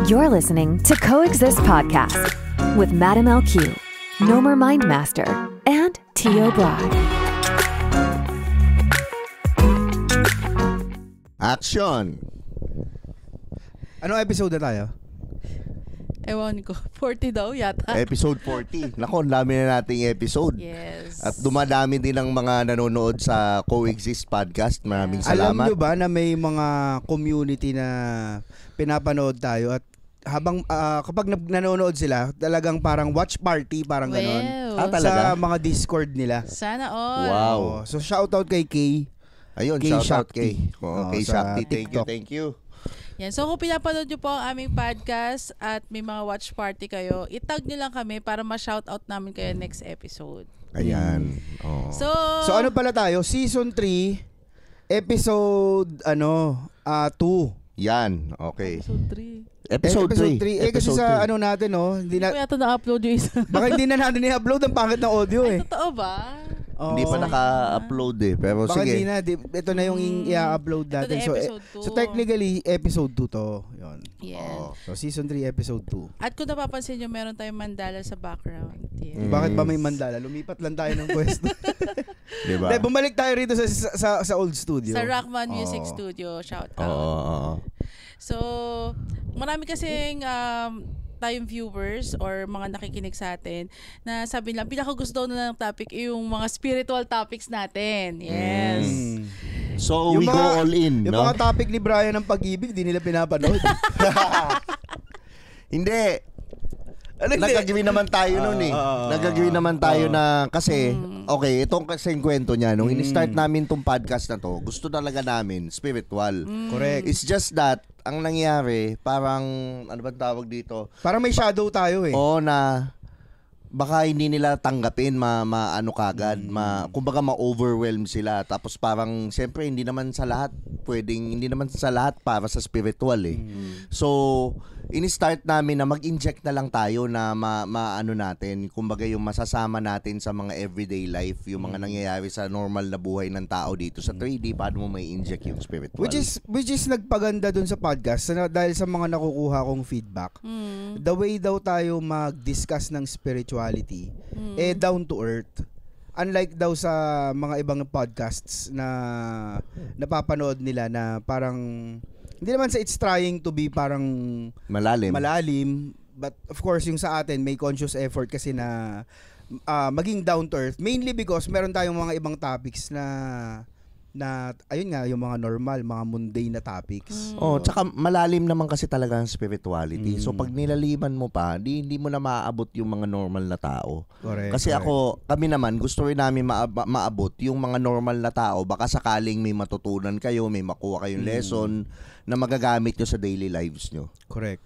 You're listening to Coexist Podcast with Madam LQ, Nomer Mindmaster, and Tio Brad. Action! Anong episode na tayo? Ewan ko. 40 daw yata. Episode 40. Nako, ang dami na nating episode. Yes. At dumadami din ang mga nanonood sa Coexist Podcast. Maraming salamat. Alam nyo ba na may mga community na pinapanood tayo at habang kapag nanonood sila, talagang parang watch party, parang ganon. Talaga? Sa mga Discord nila. Sana all. Wow. So shoutout kay Kay. Ayun, Kay shoutout Shakti. kay sa Shakti. TikTok. Thank you. Yan. So kung pinapanood nyo po ang aming podcast at may mga watch party kayo, itag nyo lang kami para ma-shoutout namin kayo next episode. Ayan. Oh. So ano pala tayo? Season 3, episode 2. Yan, okay. Episode 3. Episode 3. Kasi sa ano natin, hindi Hindi ko na, yata na-upload yung isa. baka hindi na natin i-upload ang pangit ng audio eh. Totoo ba? Hindi pa naka-upload eh. Pero Baka sige. hindi na, ito na yung i-upload natin. Ito na episode 2. So technically, episode 2 to. Yun. Yan. So season 3, episode 2. At kung napapansin nyo, meron tayong mandala sa background. Yeah. Bakit ba may mandala? Lumipat lang tayo ng pwesto. Diba? Hindi, bumalik tayo rito sa old studio. Sa Rockman Music Studio. Shout out. Oo. So, marami kasing tayong viewers or mga nakikinig sa atin na sabi lang, pinakagusto na ng topic yung mga spiritual topics natin. Yes. So, we go all in, Yung no? mga topic ni Brian ng pag-ibig, di nila pinapanood. Hindi. Nag-agree naman tayo nun eh. Nag-agree naman tayo na kasi, okay, itong kasing kwento niya, nung in-start namin tong podcast na to, gusto talaga namin, spiritual. Correct. It's just that, ang nangyari, parang, ano ba tawag dito? Parang may shadow tayo eh. Oo na, baka hindi nila tanggapin, ano kagad, kumbaga ma-overwhelm sila. Tapos parang, siyempre, hindi naman sa lahat para sa spiritual eh. So, in-start namin na mag-inject na lang tayo na maano natin, kumbaga yung masasama natin sa mga everyday life, yung mga nangyayari sa normal na buhay ng tao dito sa 3D, paano mo may inject yung spiritual. Which is nagpaganda dun sa podcast dahil sa mga nakukuha kong feedback. The way daw tayo mag-discuss ng spirituality, down to earth. Unlike daw sa mga ibang podcasts na napapanood nila na parang hindi naman sa it's trying to be parang malalim, but of course yung sa atin may conscious effort kasi na maging down to earth, mainly because meron tayong mga ibang topics na ayun nga, yung mga normal, mga mundane na topics. Tsaka malalim naman kasi talaga ang spirituality. So pag nilaliman mo pa, hindi mo na maaabot yung mga normal na tao. Correct, Kasi correct. kami naman, gusto rin namin maabot yung mga normal na tao. Baka sakaling may matutunan kayo, may makuha kayong lesson na magagamit nyo sa daily lives nyo. Correct.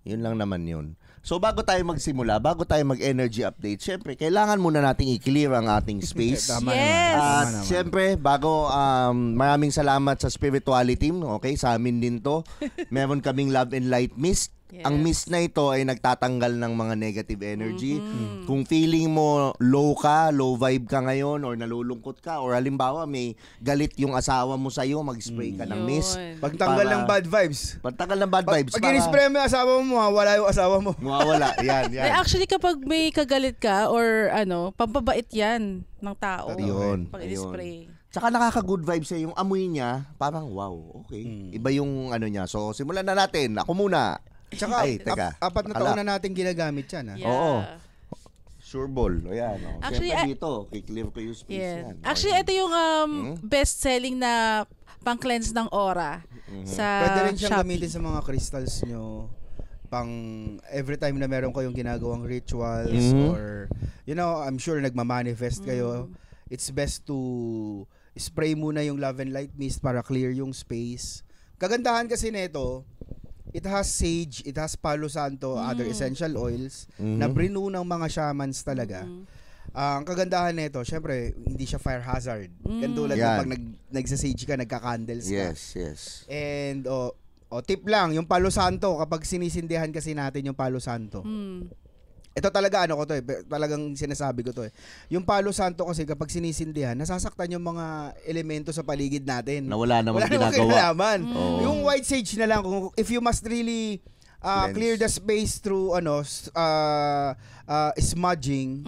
Yun lang naman yun. So bago tayo magsimula, bago tayo mag-energy update, syempre, kailangan muna nating i-clear ang ating space. Tama Yes! naman. At syempre, bago maraming salamat sa spirituality team, okay, sa amin din to. Meron kaming Love and Light Mist. Yes. Ang mist na ito ay nagtatanggal ng mga negative energy. Kung feeling mo low vibe ka ngayon or nalulungkot ka or halimbawa may galit yung asawa mo sa iyo, mag-spray ka ng mist. Pagtanggal ng bad vibes. Pagtanggal ng bad vibes. Pag in-spray mo yung asawa mo, mawawala yung asawa mo. Mawawala. Yan. Actually, kapag may kagalit ka or pampabait yan ng tao. Yun. Pag i-spray. Tsaka nakaka-good vibes yung amoy niya, parang wow, okay. Iba yung ano niya. So, simulan na natin. Ako muna. Tsaka, Teka. 4 na taon na natin ginagamit yan. Yeah. Oo. Sure ball. O yan. Actually, siyempre dito, kiklear ko yung space Yeah. yan. Actually, ito yung best-selling na pang-cleanse ng aura sa Pwede rin siyang Shopee. gamitin sa mga crystals nyo pang every time na meron kayong ginagawang rituals or I'm sure nagmamanifest kayo. It's best to spray muna yung Love and Light Mist para clear yung space. Kagandahan kasi nito, it has sage, it has palo santo, other essential oils na brew ng mga shamans talaga. Ang kagandahan nito, syempre, hindi siya fire hazard. Katulad ng pag nagsasage ka, nagka-candles ka. Yes. And tip lang, yung palo santo, kapag sinisindihan kasi natin yung palo santo. Ito talaga talagang sinasabi ko to eh. Yung palo santo kasi kapag sinisindihan, nasasaktan yung mga elemento sa paligid natin. Na wala namang kinalaman. Oh. Yung white sage na lang, if you must really Lens. clear the space through smudging.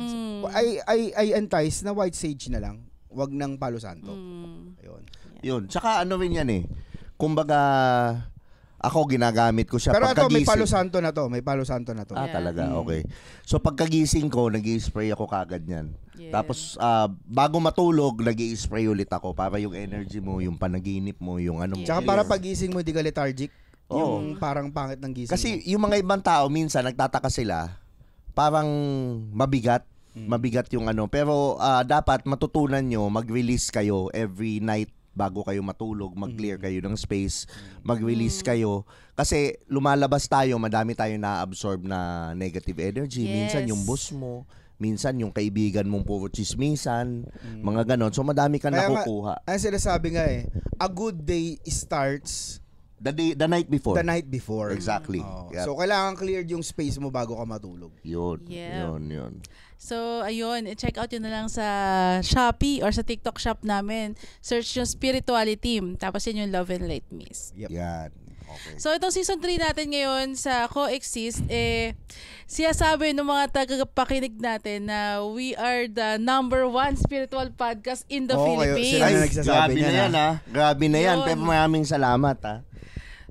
I entice na white sage na lang. Wag ng Palo Santo. Ayun. Yun. Tsaka ano rin yan eh. Kumbaga, ako ginagamit ko siya Pero ito, may pagkagising. Palo Santo na to. May Palo Santo na to. Ah, talaga? Okay. So pagkagising ko, nag-i-spray ako kagad yan. Yeah. Tapos, bago matulog, nag-i-spray ulit ako para yung energy mo, yung panaginip mo, yung ano mo. Tsaka para pagising mo, di ka lethargic. Oo. Yung parang pangit ng gising Kasi mo. yung mga ibang tao, minsan, nagtataka sila, parang mabigat. Mabigat yung ano. Pero dapat matutunan nyo, mag-release kayo every night bago kayo matulog, mag-clear kayo ng space, mag-release kayo. Kasi lumalabas tayo, madami tayo na-absorb na negative energy. Yes. Minsan yung boss mo, minsan yung kaibigan mong puro chismisan, mga ganon. So madami ka Kaya nga, nakukuha. ang sinasabi nga a good day starts The night before. the night before. Exactly. Oh. Yep. So, kailangan cleared yung space mo bago ka matulog. Yun. Yeah. Yun. So, ayun, check out yun na lang sa Shopee or sa TikTok shop namin. Search yung Spirituality. Tapos yun yung Love and Light Miss. Yep. Yan. Okay. So, itong season 3 natin ngayon sa Coexist, siya sabi ng mga tagapakinig natin na we are the #1 spiritual podcast in the Oo, kayo, Philippines. sila na nagsasabi grabe niyan, na yan ha. Grabe na yan. Yun. Pero maraming salamat ha.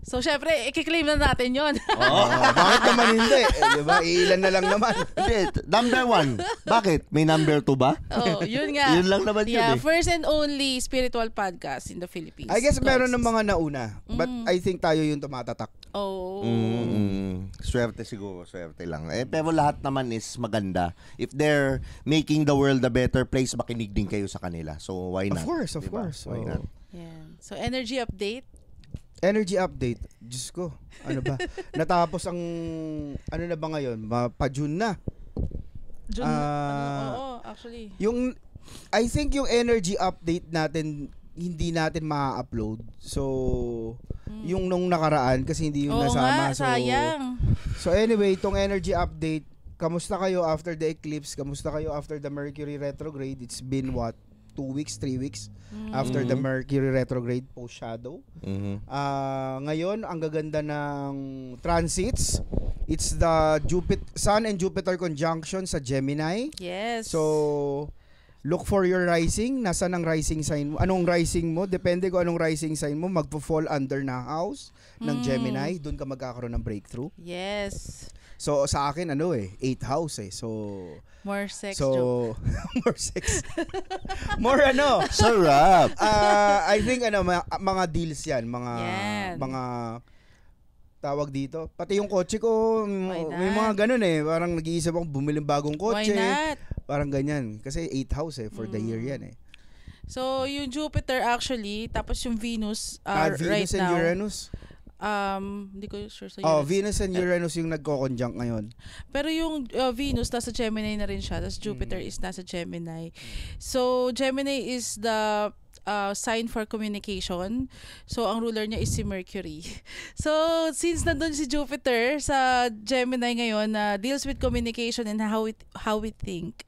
So, syempre, i-claim na natin yon. Oh, bakit naman hindi? Diba? Ilan na lang naman. Hindi, #1. Bakit? May #2 ba? Oh, yun nga. Yun lang naman yun Yeah, eh. first and only spiritual podcast in the Philippines. I guess meron ng Coexist. mga nauna. But I think tayo yung tumatatak. Oh. Swerte siguro, swerte lang. Pero lahat naman is maganda. If they're making the world a better place, makinig din kayo sa kanila. So why not? Of course. Diba? Oh. Why not? Yan. So, energy update. Energy update. Diyos ko. Ano ba? Natapos ang, ano na ba ngayon? Pa-June na. June, oo, actually. Yung, I think yung energy update natin, hindi natin ma-upload. So, yung nung nakaraan, kasi hindi yung Oo nasama. nga, sayang. So anyway, itong energy update, kamusta kayo after the eclipse? Kamusta kayo after the Mercury retrograde? It's been what? 2 weeks, 3 weeks after the Mercury retrograde post-shadow. Ngayon, ang gaganda ng transits. It's the Sun and Jupiter conjunction sa Gemini. Yes. So, look for your rising. Nasaan ang rising sign mo? Anong rising mo? Depende kung anong rising sign mo, magpo-fall under na house ng Gemini. Doon ka magkakaroon ng breakthrough. Yes. So, sa akin, 8th house eh. So, More sex joke. more sex. More Sarap. I think mga deals yan, Yan. mga tawag dito. Pati yung kotse ko, Why may not? mga ganun eh. Parang nag-iisip ako bumili ng bagong Why kotse. not? Parang ganyan. Kasi 8th house eh, for the year yan eh. So, yung Jupiter actually, tapos yung Venus, Venus right and now. Uranus. Hindi ko sure sa Oh, Uranus. Venus and Uranus yung nagko-conjunct ngayon. Pero yung Venus, nasa Gemini na rin siya. Tapos Jupiter is nasa Gemini. So, Gemini is the sign for communication. So, ang ruler niya is si Mercury. So, since nandun si Jupiter sa Gemini ngayon na deals with communication and how we think,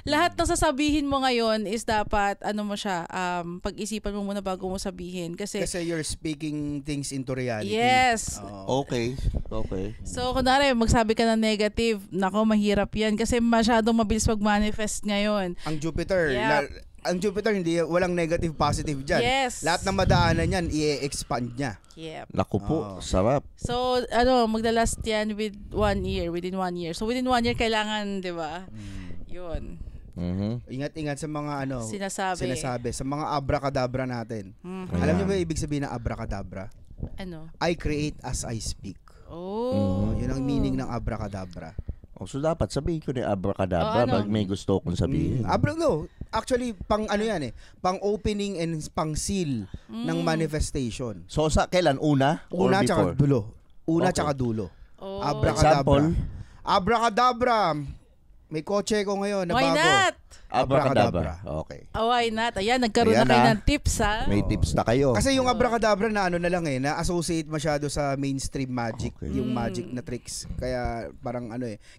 lahat ng sasabihin mo ngayon is dapat, pag-isipan mo muna bago mo sabihin. Kasi You're speaking things into reality. yes. Okay. So, kunwari, magsabi ka ng negative, nako, mahirap yan kasi masyadong mabilis mag-manifest ngayon. Ang Jupiter, Yep. ang Jupiter walang negative positive diyan. Yes. Lahat ng madaanan niyan i-expand niya. Yep. Naku po, sarap. So, maglalast yan within 1 year. So, within 1 year, kailangan, di ba? Yun. Ingat-ingat sa mga Sinasabi. sa mga abracadabra natin. Alam niyo ba ibig sabihin ng abracadabra? Ano? I create as I speak. Oh. Yun ang meaning ng abracadabra. So dapat sabihin ko ni abracadabra pag may gusto akong sabihin. Actually, pang yan eh. Pang opening and pang seal ng manifestation. So kailan? Una? Or Una tsaka before? dulo. Una Okay. tsaka dulo. Oh. Abracadabra. Example? Abracadabra. May kotse ko ngayon na Why bago. not? Abracadabra. Okay. Oh, why not? Ayan, nagkaroon Ayan na kayo na. ng tips, ha? May tips na kayo. Kasi yung abracadabra na na lang na-associate masyado sa mainstream magic, Okay. yung magic na tricks. Kaya parang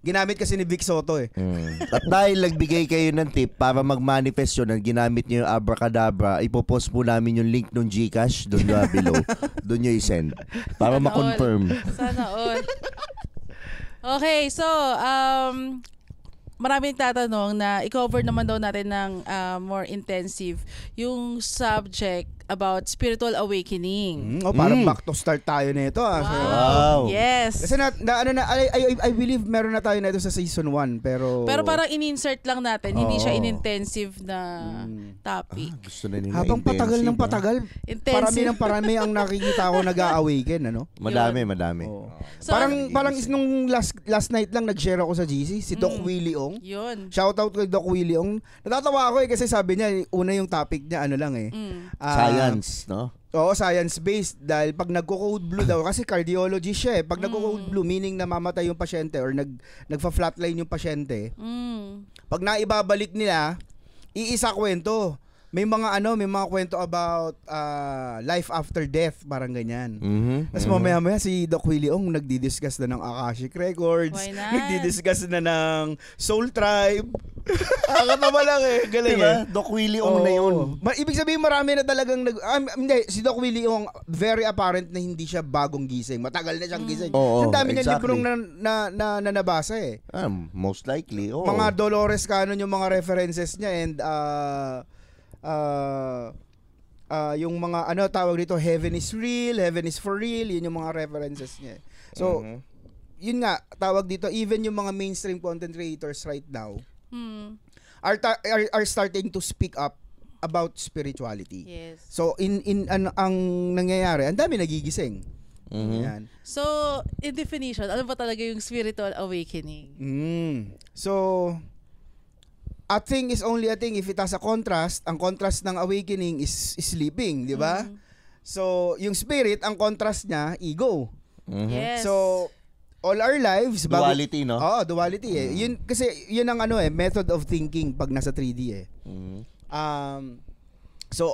ginamit kasi ni Vic Soto eh. At dahil nagbigay kayo ng tip para mag-manifest yun, ginamit nyo yung abracadabra, ipopost po namin yung link ng GCash doon below. Doon nyo i-send. Para Sana ma-confirm. Sana all. Okay, so maraming tatanong na i-cover naman daw natin ng more intensive yung subject about spiritual awakening. Parang back to start tayo nito. Wow. Yes. Kasi I believe meron na tayo nito sa season 1 pero parang in-insert lang natin, hindi siya in-intensive na topic. Gusto na nila habang patagal ng patagal, parami ang nakikita ko nag-a-awaken, ano? Madami. So, parang nung last night lang nag-share ako sa GC, si Doc Willie Ong. Yun. Shoutout kay Doc Willie Ong. Natatawa ako kasi sabi niya, una yung topic niya, ano lang science, no? Oo, science-based. Dahil pag nagko-code blue daw, kasi cardiology siya eh. Pag nagko-code blue, meaning namamatay yung pasyente or nagfa-flatline yung pasyente, pag naibabalik nila, iisa kwento. May mga kwento about life after death, parang ganyan. Tapos mamaya si Doc Willie Ong nagdi-discuss na ng Akashic Records, nagdi-discuss na ng Soul Tribe. Nakakatawa lang eh. Galing diba? Doc Willie Ong na yun. Ibig sabihin marami na talagang hindi, si Doc Willie Ong very apparent na hindi siya bagong gising. Matagal na siyang gising. Ang dami niya librong na nabasa eh. Most likely. Mga Dolores Cannon yung mga references niya and yung mga tawag dito, heaven is real, heaven is for real, yun yung mga references niya. So, yun nga, tawag dito, even yung mga mainstream content creators right now are starting to speak up about spirituality. Yes. So, ang nangyayari, ang dami nagigising. Yan. So, in definition, ano ba talaga yung spiritual awakening? So, a thing is only a thing if it has a contrast. Ang contrast ng awakening is sleeping, di ba? So, yung spirit, ang contrast niya, ego. Yes. So, all our lives, duality, no? Oo, duality eh. Yun, kasi yun ang method of thinking pag nasa 3D eh. So,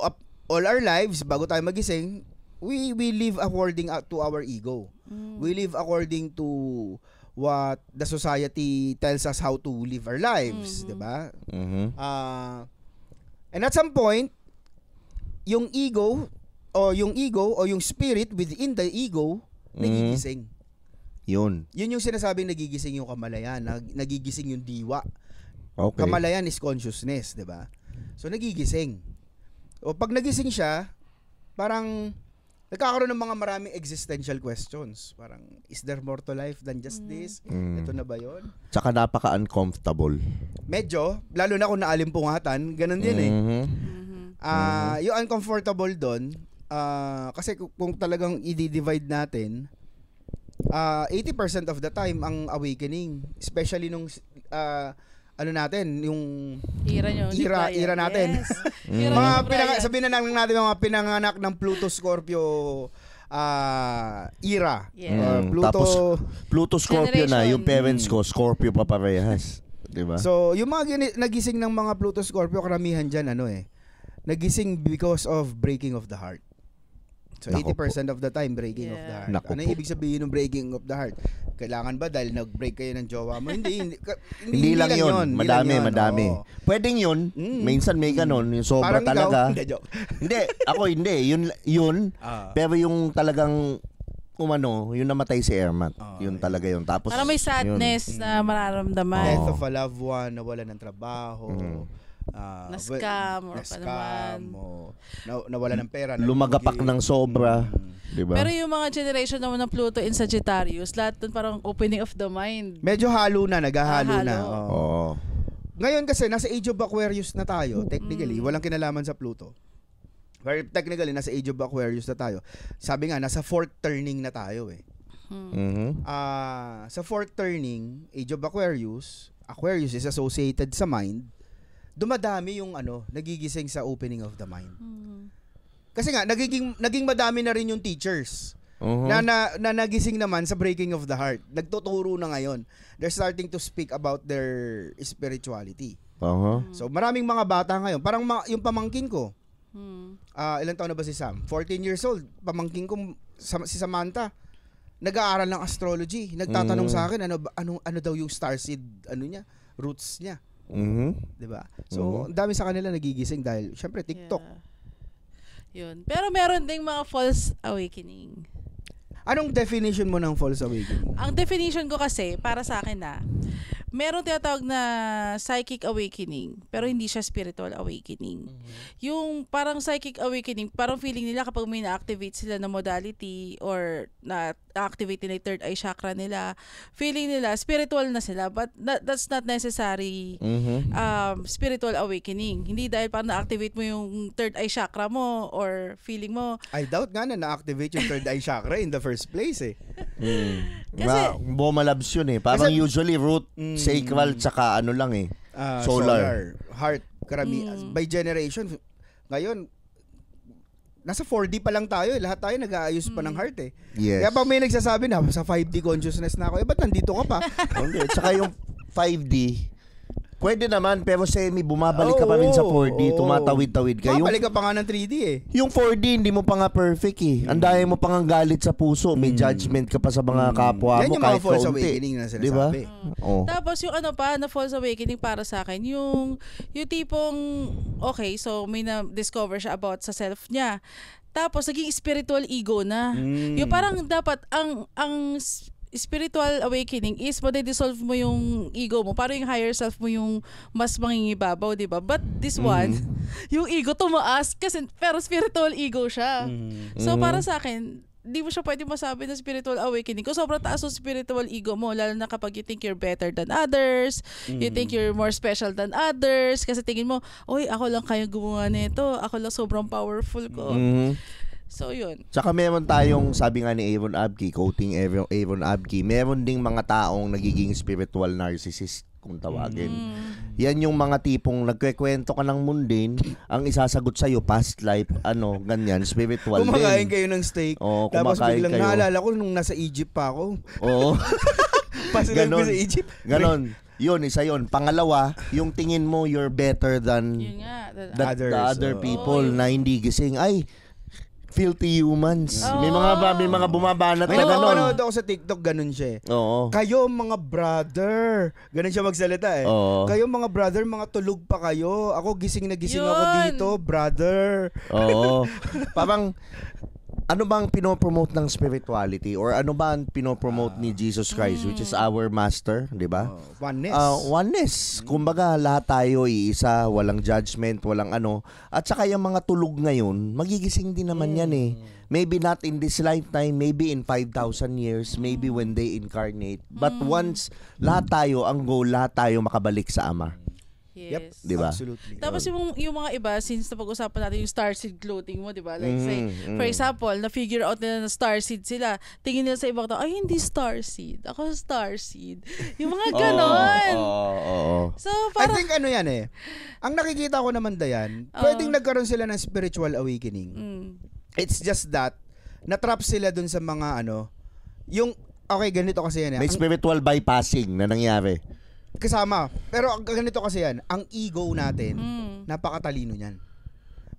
all our lives, bago tayo magising, we live according to our ego. We live according to what the society tells us how to live our lives, di ba? And at some point, yung ego o yung spirit within the ego nagigising. Yun yung sinasabing nagigising yung kamalayan, nagigising yung diwa. Okay. Kamalayan is consciousness, di ba? So nagigising. O pag nagising siya, parang nagkakaroon ng mga maraming existential questions. Parang, is there more to life than just this? Ito na ba yun? Tsaka napaka-uncomfortable. Medyo, lalo na kung naalimpungatan, ganun din eh. Yung uncomfortable doon, kasi kung talagang i-divide natin, 80% of the time ang awakening, especially nung natin, yung era natin. Yes. Sabihin na lang natin mga pinanganak ng Pluto Scorpio era. Yeah. Tapos Pluto Scorpio na, yung parents ko Scorpio pa parehas. Diba? So, yung mga nagising ng mga Pluto Scorpio, karamihan dyan, nagising because of breaking of the heart. So, 80% of the time, breaking of the heart. Ano ibig sabihin ng breaking of the heart? Kailangan ba dahil nag-break kayo ng jowa mo? Hindi lang yun. Madami. Pwedeng yun. Minsan may ganon. Yung sobra talaga. Hindi. Ako hindi. Yun. Pero yung talagang yung namatay si Ermat. Yun talaga yun. Tapos, parang may sadness na mararamdaman. Death of a loved one, nawala ng trabaho. Na-scam nawala ng pera, lumagapak ng sobra, diba? Pero yung mga generation naman ng Pluto in Sagittarius, lahat dun parang opening of the mind. Medyo halo na, naghahalo na. Ngayon kasi nasa Age of Aquarius na tayo, technically, walang kinalaman sa Pluto. Pero technically nasa Age of Aquarius na tayo. Sabi nga nasa fourth turning na tayo eh. Sa fourth turning, Age of Aquarius is associated sa mind. Dumadami yung nagigising sa opening of the mind. Kasi nga naging madami na rin yung teachers na nagising naman sa breaking of the heart. Nagtuturo na ngayon. They're starting to speak about their spirituality. So maraming mga bata ngayon, parang yung pamangkin ko. Ilang taon na ba si Sam? 14 years old. Pamangkin ko si Samantha. Nag-aaral ng astrology. Nagtatanong sa akin ano daw yung starseed niya, roots niya. Diba? So, dami sa kanila nagigising dahil syempre TikTok. Yun. Pero meron ding mga false awakening. Anong definition mo ng false awakening? Ang definition ko kasi, para sa akin meron tinatawag na psychic awakening, pero hindi siya spiritual awakening. Yung parang psychic awakening, parang feeling nila kapag may na-activate sila na modality or na-activate nila yung third eye chakra nila, feeling nila spiritual na sila, but that's not necessary spiritual awakening. Hindi dahil parang na-activate mo yung third eye chakra mo or feeling mo. I doubt nga na na-activate yung third eye chakra in the first place eh. Kasi Bomalabs yun eh. Parang usually root, sacral, tsaka ano lang eh. Solar. Heart. By generation. Ngayon, nasa 4D pa lang tayo eh. Lahat tayo nag-aayos pa ng heart eh. Yes. Kaya pag may nagsasabi na, sa 5D consciousness na ako, ba't nandito ka pa? Okay. Tsaka yung 5D, pwede naman, pero bumabalik ka pa rin sa 4D, tumatawid-tawid ka. Bumabalik ka pa nga ng 3D eh. Yung 4D, hindi mo pa nga perfect eh. Ang dami mo pa nga galit sa puso. May judgment ka pa sa mga kapwa Yan mo yung kahit mga false kaunti. awakening na sinasabi. Diba? Oh. tapos yung na false awakening para sa akin, yung tipong, okay, so may na-discover siya about sa self niya. Tapos naging spiritual ego na. Yung parang dapat ang spiritual awakening is dissolve mo yung ego mo. Parang yung higher self mo yung mas mangingibabaw, di ba? But this one, yung ego tumaas kasi pero spiritual ego siya. So para sa akin, di mo siya pwede masabi na spiritual awakening. Kung sobrang taas yung spiritual ego mo, lalo na kapag you think you're better than others, you think you're more special than others, kasi tingin mo, oy, ako lang kaya gumawa nito, ako lang sobrang powerful ko. So, yun. Tsaka meron tayong, sabi nga ni Aaron Abke, quoting Aaron Abke, meron ding mga taong nagiging spiritual narcissist, kung tawagin. Yan yung mga tipong nagkwekwento ka ng mundane, ang isasagot sa'yo, past life, ganyan, spiritual din. Kumakain kayo ng steak, Oo, tapos kumakain biglang kayo. naalala ko nung nasa Egypt pa ako. Oo. Pasunod ko sa Egypt. Ganon. Yun, isa yun. Pangalawa, yung tingin mo you're better than Yun nga. the other people na hindi gising. Ay, filthy humans. May mga bumabanat May na ganon. napapanood ako sa TikTok, ganun siya eh. Oo. Kayo mga brother. Ganun siya magsalita eh. Oo. Kayo mga brother, mga tulog pa kayo. Ako gising na gising Yun. ako dito, brother. Oo. Parang, ano bang pinopromote ng spirituality? Or ano ba ang pinopromote ni Jesus Christ, which is our master, di ba? Oneness. Oneness. Kumbaga, lahat tayo iisa, walang judgment, walang ano. At saka yung mga tulog ngayon, magigising din naman yan eh. Maybe not in this lifetime, maybe in 5,000 years, maybe when they incarnate. But once, lahat tayo, ang goal, lahat tayo makabalik sa Ama. Yes. Di ba? Absolutely. Tapos yung mga iba, since napag-usapan natin yung starseed clothing mo, di ba? Like say, for example, na-figure out nila na starseed sila, tingin nila sa ibang tao, ay hindi starseed, ako starseed. Yung mga ganon. Oo. So, I parang, think ano yan eh. Ang nakikita ko naman Dayan, pwedeng nagkaroon sila ng spiritual awakening. It's just that, natrap sila dun sa mga yung, okay, ganito kasi yan eh. May spiritual bypassing na nangyari. Kasama. Pero ganito kasi yan, ang ego natin, napakatalino niyan.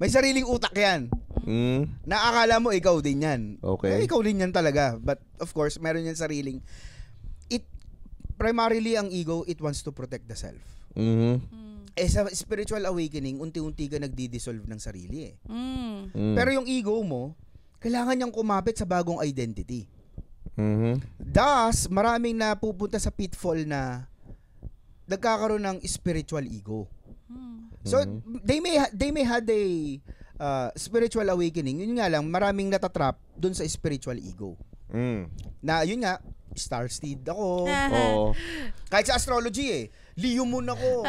May sariling utak yan. Naakala mo ikaw din yan. Okay. Ikaw din yan talaga. But of course, meron yan sariling. Primarily ang ego, it wants to protect the self. Sa spiritual awakening, unti-unti ka nagdi-dissolve ng sarili eh. Pero yung ego mo, kailangan niyang kumapit sa bagong identity. Thus, maraming napupunta sa pitfall na nagkakaroon ng spiritual ego. So they may had a spiritual awakening. Yun nga lang, maraming natatrap dun sa spiritual ego. Na yun nga, starseed ako. Kahit sa astrology eh. Leo moon ako.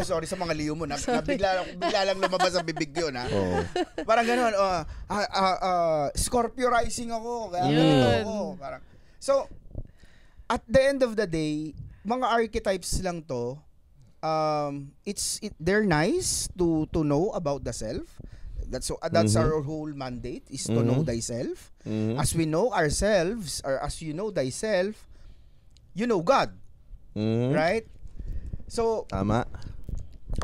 Sorry sa mga Leo moon. Bigla lang lumabas ang bibig yun ha. Parang gano'n. Scorpio rising ako. Kaya ganito ako. Parang, so, at the end of the day, mga archetypes lang to. They're nice to know about the self. That's our whole mandate is to know thyself. As we know ourselves, or as you know thyself, you know God. Right? So tama.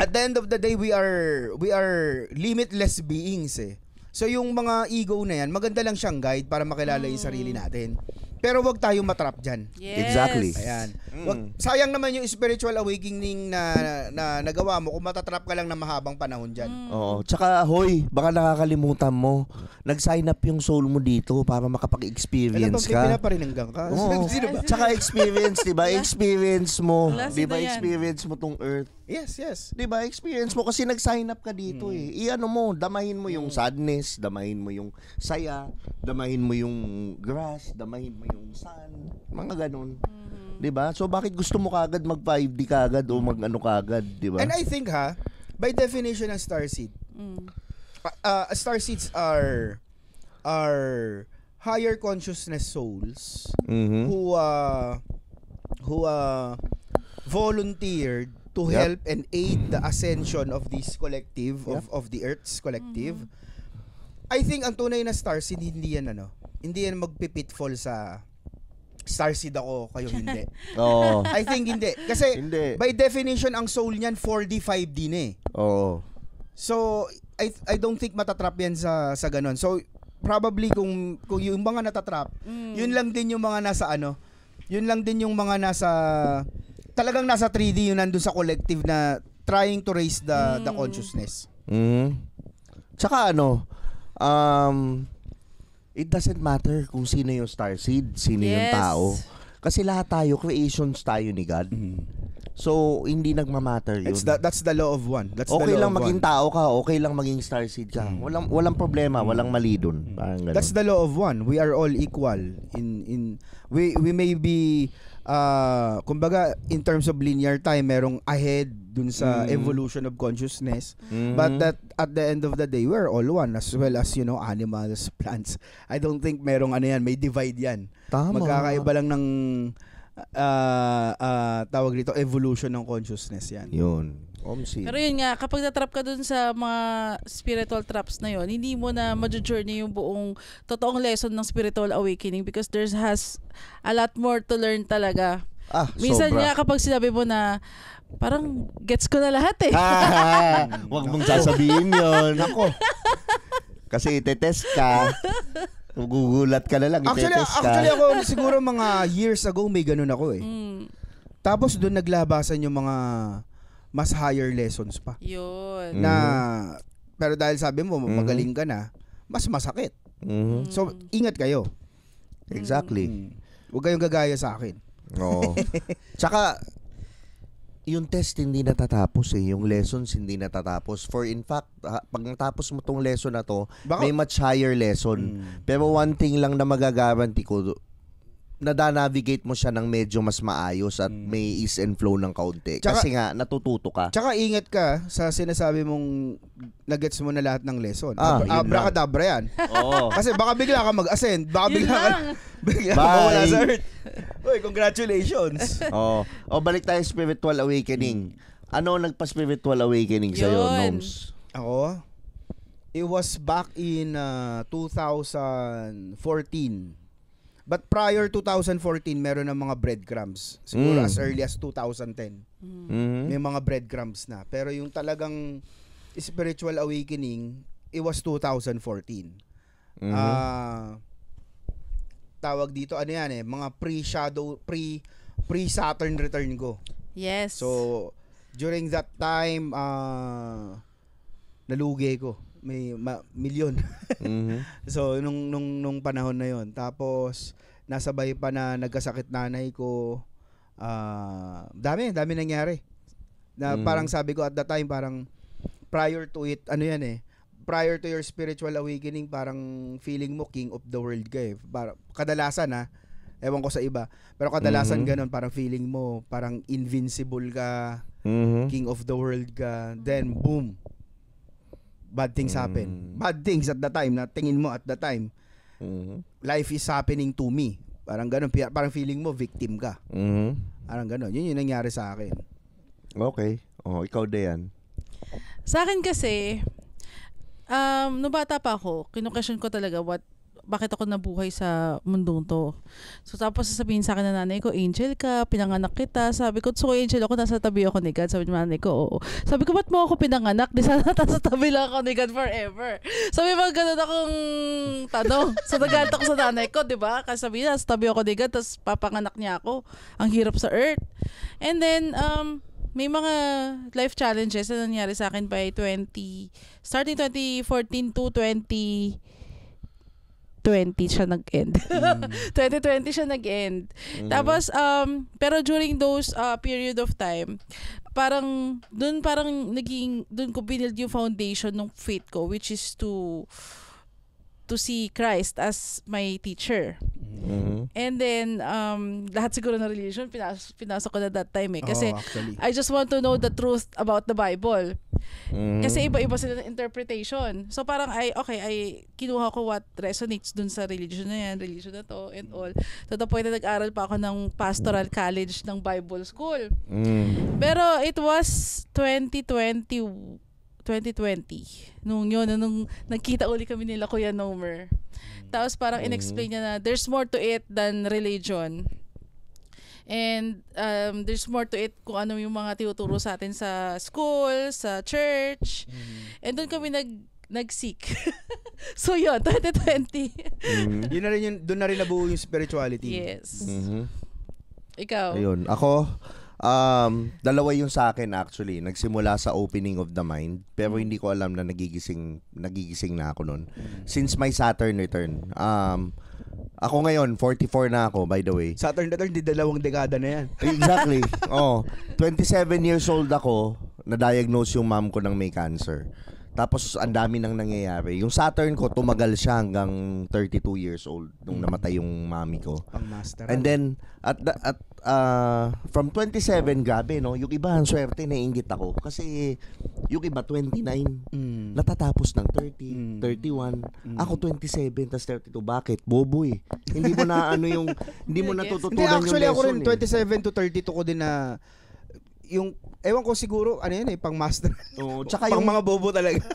At the end of the day, we are limitless beings eh. So yung mga ego na yan, maganda lang siyang guide para makilala yung sarili natin. Pero wag tayo matrap dyan. Yes. Exactly. Ayan. Sayang naman yung spiritual awakening na nagawa mo kung matatrap ka lang na mahabang panahon dyan. Oo. Tsaka, hoy, baka nakakalimutan mo, nag-sign up yung soul mo dito para makapag-experience ka. Pinaparinanggang ka. Oo. Sino ba? Tsaka experience, di ba? Experience mo. Wala, Di ba? sino yan? Experience mo tong earth. Yes. Di ba? Experience mo kasi nag-sign up ka dito eh. Iano mo, damahin mo yung sadness, damahin mo yung saya, damahin mo yung grass, damahin mo yung sun, mga ganun. Di ba? So bakit gusto mo kagad mag 5D kagad o mag ano kagad, di ba? And I think by definition ng starseed, starseeds are higher consciousness souls Mhm. who volunteered to Yep. help and aid the ascension of this collective of the Earth's collective. I think ang tunay na starseed hindi yan magpipitfall sa starseed ako, kayo hindi. Oo. I think hindi. Kasi Hindi. by definition ang soul niyan 4D 5D na eh. Oo. So I don't think matatrap yan sa ganon. So probably kung yung mga natatrap, yun lang din yung mga nasa yun lang din yung mga talagang nasa 3D yun nandun sa collective na trying to raise the consciousness. Mhm. Tsaka it doesn't matter kung sino yung starseed, sino yung Yes. tao. Kasi lahat tayo, creations tayo ni God. So, hindi nagmamatter yun. That's the law of one. That's the Okay law lang of maging one. tao ka, okay lang maging starseed ka. Walang problema, walang mali dun. Parang ganun. That's the law of one. We are all equal in we may be kumbaga in terms of linear time merong ahead dun sa evolution of consciousness, but that at the end of the day we're all one, as well as animals, plants. I don't think merong may divide yan. Tama. Magkakaiba lang ng tawag dito evolution ng consciousness yan. Yun. Omsi. Pero yun nga, kapag natrap ka dun sa mga spiritual traps na yun, hindi mo na ma-journey yung buong totoong lesson ng spiritual awakening because has a lot more to learn talaga. Minsan sobra. nga kapag sinabi mo na parang gets ko na lahat eh. Huwag mong sasabihin yun. Ako. Kasi itetest ka. Gugulat ka na lang, itetest ka. Actually ako siguro mga years ago may ganun ako eh. Tapos doon naglabasan yung mga mas higher lessons pa. Yun. Na pero dahil sabi mo magaling ka na, mas masakit. Mhm. So ingat kayo. Exactly. Huwag kayong gagaya sa akin. Oo. Tsaka, yung test hindi natatapos eh. Yung lessons hindi natatapos. For in fact, pag natapos mo tong lesson na to, may much higher lesson. Pero one thing lang na magagaranti ko, nada-navigate mo siya ng medyo mas maayos at may ease and flow ng kaunti. Tsaka, kasi nga, natututo ka. Tsaka ingat ka sa sinasabi mong nagets mo na lahat ng lesson. Yun Abracadabra yan. Oo. Kasi baka bigla ka mag-ascend. Baka Yun bigla ka lang. bigla Bye. ka wala sa earth. Uy, congratulations. Balik tayo spiritual awakening. Ano nagpa-spiritual awakening sa'yo, Yun. Noms? Ako, it was back in 2014. But prior 2014, meron ng mga breadcrumbs. Siguro as early as 2010. Mhm. May mga breadcrumbs na. Pero yung talagang spiritual awakening, it was 2014. Tawag dito, mga pre-Saturn return ko. Yes. So, during that time, nalugi ko. May milyon. So, nung panahon na yon. Tapos, nasabay pa na nagkasakit nanay ko. Dami nangyari. Na parang sabi ko at that time, parang prior to it, prior to your spiritual awakening, parang feeling mo king of the world ka eh. Kadalasan ewan ko sa iba, pero kadalasan ganun, parang feeling mo, parang invincible ka, king of the world ka, then boom, bad things happen. Bad things at the time, na tingin mo at the time, life is happening to me. Parang ganun, parang feeling mo victim ka. Parang ganun, yun yung nangyari sa akin. Okay. Ikaw, Dayan. Sa akin kasi, nung bata pa ako, kinukesyon ko talaga bakit ako nabuhay sa mundong to. So tapos sasabihin sa akin ng nanay ko, angel ka, pinanganak kita. Sabi ko, so angel ako, nasa tabi ako ni God. Sabi ng nanay ko, oo. Sabi ko, ba't mo ako pinanganak? Di sana nasa tabi lang ako ni God forever. Sabi mga ganun akong tanong. So nagalit ako sa nanay ko, di ba? Kasi sabi niya, nasa tabi ako ni God, tapos papanganak niya ako. Ang hirap sa earth. And then, may mga life challenges na nangyari sa akin by starting 2014 to 2020 siya nag-end. 2020 siya nag-end. Tapos, pero during those period of time, parang doon ko build yung foundation ng faith ko, which is to see Christ as my teacher. And then, lahat siguro na religion, pinasok ko na that time eh. Kasi, I just want to know the truth about the Bible. Kasi iba-iba sila ng interpretation. So, parang, kinuha ko what resonates dun sa religion na yan, religion na to, and all. To the point na nag-aral pa ako ng pastoral college ng Bible school. Pero, it was 2020, nung nagkita uli kami nila Kuya Nomer. Tapos parang in-explain niya na there's more to it than religion. And there's more to it kung ano yung mga tinuturo sa atin sa school, sa church. And doon kami nag-seek. So yun, 2020. Doon na rin nabuo yung spirituality. Yes. Ikaw? Ayun, ako, dalawa yung sa akin actually. Nagsimula sa opening of the mind, pero hindi ko alam na nagigising na ako noon. Since my Saturn return. Ako ngayon, 44 na ako, by the way. Saturn return, di 2 dekada na yan. Exactly. 27 years old ako, na-diagnose yung mom ko ng may cancer. Tapos, ang dami nang nangyayari. Yung Saturn ko, tumagal siya hanggang 32 years old nung namatay yung mami ko. Ang master. And then, from 27, grabe, no? Yung iba, ang swerte, naiinggit ako. Kasi, yung iba, 29, natatapos ng 30, 31. Ako, 27, tas 32. Bakit? Bobo eh. Hindi mo na, hindi mo natututunan yung lesson. Actually, ako rin, 27 to 32 ko din na, yung, ewan ko siguro, pang master. Tsaka pang mga bobo talaga.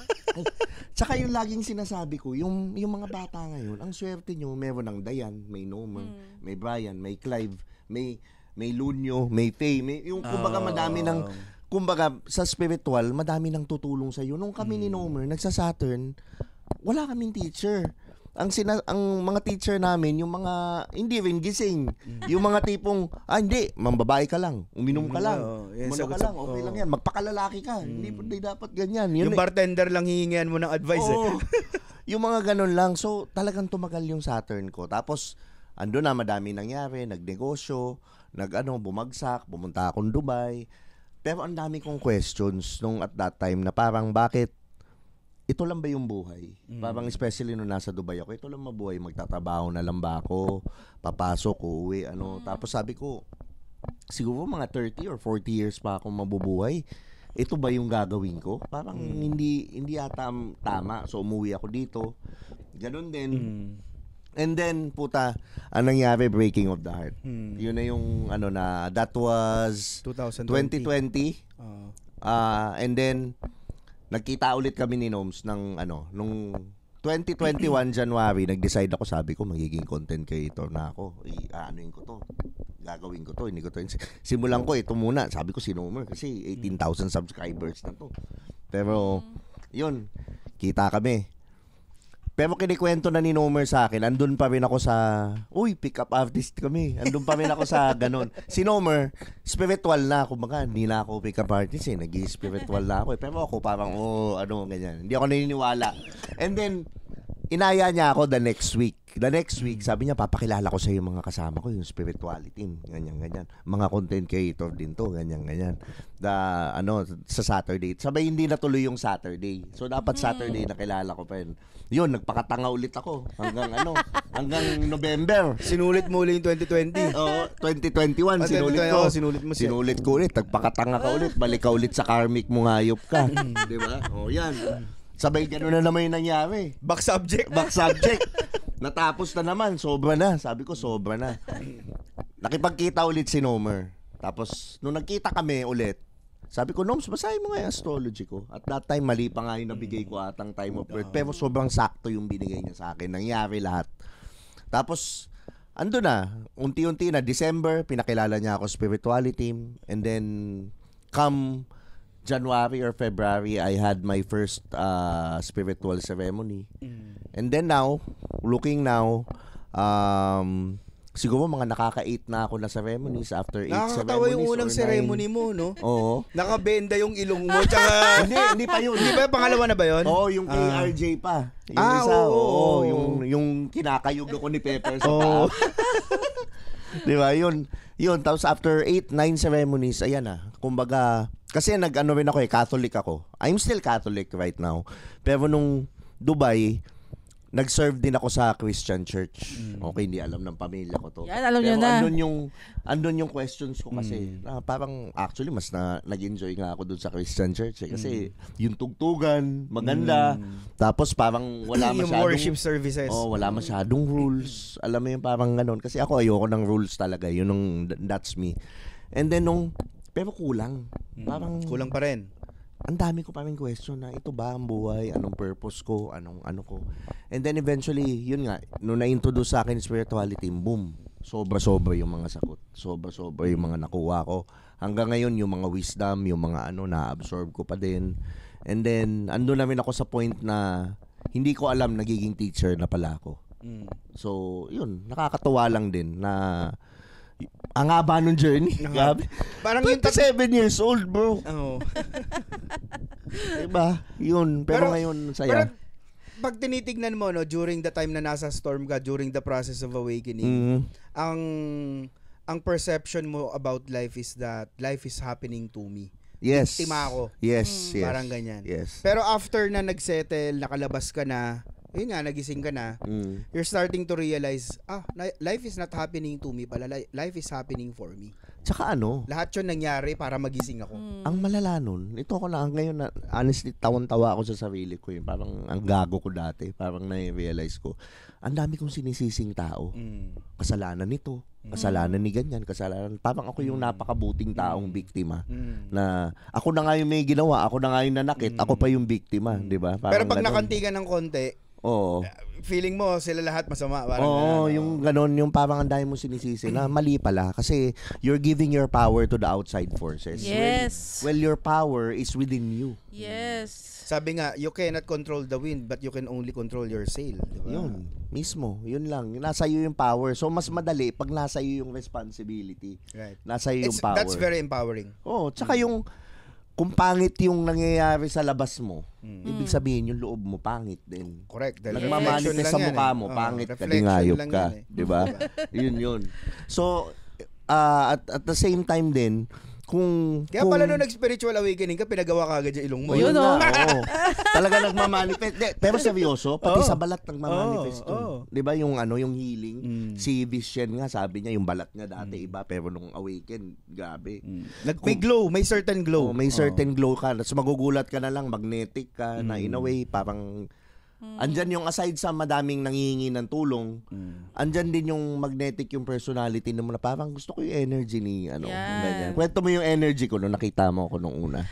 Tsaka yung laging sinasabi ko, yung mga bata ngayon, ang swerte nyo, meron ng Dayan, may Nomer, may Brian, may Clive, may Lunyo, may Faye, kumbaga madami ng, kumbaga sa spiritual, madami nang tutulong sa iyo. Nung kami ni Nomer, nagsa-Saturn, wala kaming teacher. Ang mga teacher namin, yung mga hindi rin gising. Yung mga tipong, hindi, mambabae ka lang, uminom ka lang, umano ka lang, okay lang yan, magpakalalaki ka, hindi dapat ganyan. Yung bartender lang hihingian mo ng advice Yung mga ganun lang. So, talagang tumagal yung Saturn ko. Tapos, ando na, madami nangyari, nagnegosyo, bumagsak, pumunta akong Dubai. Pero ang dami kong questions nung at that time na parang bakit ito lang ba yung buhay? Parang especially nung nasa Dubai ako, ito lang mabuhay, magtatrabaho na lang ba ako, papasok, uuwi, Tapos sabi ko, siguro mga 30 or 40 years pa akong mabubuhay. Ito ba yung gagawin ko? Parang hindi yata tama. So umuwi ako dito. Ganun din. And then, ang nangyari, breaking of the heart. Yun na yung, that was 2020. And then, nagkita ulit kami ni Noms nung 2021 January, nag-decide ako, sabi ko, magiging content creator na ako. Gagawin ko to, hindi ko to. Simulan ko, ito muna. Sabi ko si Nomer kasi 18,000 subscribers na to. Pero, yun, kita kami. Pero kinikwento na ni Nomer sa akin, andun pa rin ako sa, pick-up artist kami. Andun pa rin ako sa ganun. Si Nomer, spiritual na. Kumbaga, hindi na ako pick-up artist eh. Nag-spiritual na ako eh. Pero ako parang, ganyan. Hindi ako naniniwala. And then, inaya niya ako the next week. The next week, sabi niya, papakilala ko sa yung mga kasama ko, yung spirituality, ganyan. Mga content creator din to, ganyan. Sa Saturday. Sabay hindi natuloy yung Saturday. So, dapat Saturday nakilala ko pa yun. Yun, nagpakatanga ulit ako hanggang November. Sinulit mo ulit yung 2020. 2021 sinulit ko ulit. Nagpakatanga ka ulit, balik ka ulit sa karmic mo, hayop ka. 'Di ba? Yan. Sabay gano'n na naman yung nangyari. Back subject. Natapos na naman, sobra na. Sabi ko, sobra na. Nakipagkita ulit si Nomer. Tapos nung nagkita kami ulit, Sabi ko, Noms, basahin mo nga yung astrology ko. At that time, mali pa nga yung nabigay ko atang time of birth. Pero sobrang sakto yung binigay niya sa akin. Nangyari lahat. Tapos, ando na, unti-unti na, December, pinakilala niya ako spirituality. And then, come January or February, I had my first spiritual ceremony. And then now, looking now, siguro mga nakaka-8 na ako na ceremonies after 8 ceremonies. Nakakatawa yung unang ceremony mo, no? Oo. Nakabenda yung ilong mo, tsaka... hindi pa yun. Hindi ba? Pangalawa na ba yun? Oo, yung kay RJ pa. Yung isa, oo. Yung kinakayog ako ni Pepper sa paa. Di ba? Yun. Tapos after 8, 9 ceremonies, ayan na. Kumbaga, kasi nag-ano rin ako Catholic ako. I'm still Catholic right now. Pero nung Dubai, nag-serve din ako sa Christian church. Okay, hindi alam ng pamilya ko to. Yan, alam nyo Pero na. andun yung questions ko kasi. Parang actually mas nag-enjoy nga ako dun sa Christian church. Kasi yung tugtugan, maganda. Tapos parang wala yung masyadong... worship services. wala masyadong rules. Alam mo yung parang ganun. Kasi ako ayoko ng rules talaga. That's me. And then pero kulang. Parang... Kulang pa rin. Ang dami ko pa rin question na ito ba ang buhay, anong purpose ko, anong ano ko. And then eventually, yun nga, nung na-introduce sa akin spirituality, boom, sobra-sobra yung mga sagot. Sobra-sobra yung mga nakuha ko. Hanggang ngayon, yung mga wisdom, yung mga na-absorb ko pa din. And then, ando na rin ako sa point na hindi ko alam nagiging teacher na pala ako. So, yun, nakakatuwa lang din na ang haba nung journey. Grabe. Parang 27 years old, bro. Oo. Diba? Yun. Pero ngayon, saya. Pero pag tinitignan mo, no, during the time na nasa storm ka, during the process of awakening, ang perception mo about life is that life is happening to me. Yes. Biktima ako. Yes. Parang ganyan. Yes. Pero after na nagsettle, nakalabas ka na, yun nga, nagising ka na, you're starting to realize, life is not happening to me pala, life is happening for me. Tsaka lahat yun nangyari para magising ako. ang malala nun, ito ko lang ngayon na honestly tawan-tawa ako sa sarili ko, parang ang gago ko dati, parang na-realize ko, ang dami kong sinisising tao. Kasalanan nito, kasalanan ni ganyan, kasalanan, parang ako yung napakabuting taong biktima na ako na nga yung may ginawa, ako na nga yung nanakit, ako pa yung biktima, di ba? Pero pag nakantigan ng konti, feeling mo sila lahat masama. Yung ganon, yung parang ang dami mo sinisisi na mali pala kasi you're giving your power to the outside forces. Yes. Well, your power is within you. Yes. Sabi nga, you cannot control the wind but you can only control your sail. Diba? Yun, mismo. Yun lang. Nasa iyo yung power. So, mas madali pag nasa iyo yung responsibility. Right. Nasa iyo yung power. That's very empowering. Tsaka yung kung pangit yung nangyayari sa labas mo, ibig sabihin yung loob mo pangit din. Correct. Nagmamanifest sa mukha mo, pangit ka, dingayop ka. Diba? Yun. So, at the same time din, kaya pala nung nag-spiritual awakening ka, pinagawa ka agad yung ilong mo. Yun Oo. Talaga nagmamanifest. Pero seryoso, pati sa balat nagmamanifest yun. Di ba yung healing? Si Vishen nga, sabi niya, yung balat niya dati iba, pero nung awaken, grabe. May glow, may certain glow. May certain glow ka. Tapos magugulat ka na lang, magnetic ka, na in a way, parang andyan yung aside sa madaming nangihingi ng tulong, andyan din yung magnetic yung personality mo na parang gusto ko yung energy ni ganyan. Kwento mo yung energy ko nung nakita mo ako nung una.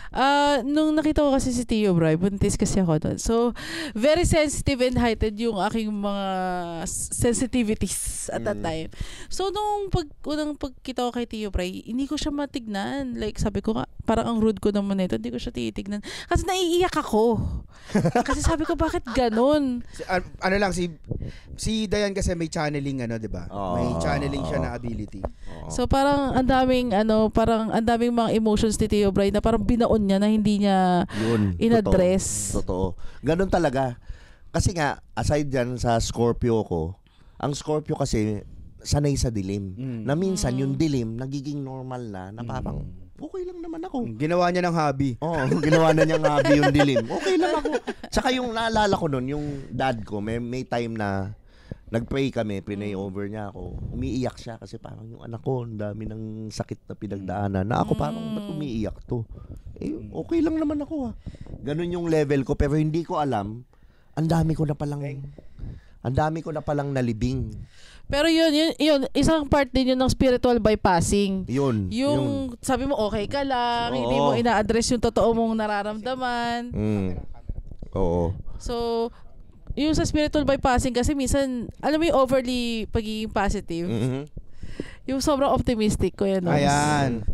Nung nakita ko kasi si Tio Bray, buntis kasi ako doon. So, very sensitive and heightened yung aking mga sensitivities at that time. So, nung unang pagkita ko kay Tio Bray, hindi ko siya matignan. Like, sabi ko nga, parang ang rude ko naman nito, hindi ko siya titignan. Kasi naiiyak ako. Kasi sabi ko, bakit gano'n? Si Dayan kasi may channeling di ba? May channeling siya na ability. So parang ang daming mga emotions ni Tio Bray na parang binaon niya na hindi niya inaddress. Totoo. Ganun talaga. Kasi nga aside diyan sa Scorpio ko, ang Scorpio kasi sanay sa dilim. Na minsan yung dilim nagiging normal na parang okay lang naman ako. Ginawa niya ng hobby. Ginawa na niyang hobby yung dilim. Okay lang ako. Tsaka yung naalala ko nun, yung dad ko, may time na nag-pray kami, pray over niya ako. Umiiyak siya kasi parang yung anak ko, ang dami ng sakit na pinagdaanan. Na ako parang, ba't umiiyak to? Okay lang naman ako. Ganun yung level ko, pero hindi ko alam, ang dami ko na palang Ang dami ko na palang nalibing. Pero yun, isang part din yun ng spiritual bypassing. Yun. Yung sabi mo okay ka lang, Oo. hindi mo ina-address yung totoo mong nararamdaman. Oo. So, yung sa spiritual bypassing kasi minsan, alam mo yung overly pagiging positive. Yung sobrang optimistic ko yan. Ayan.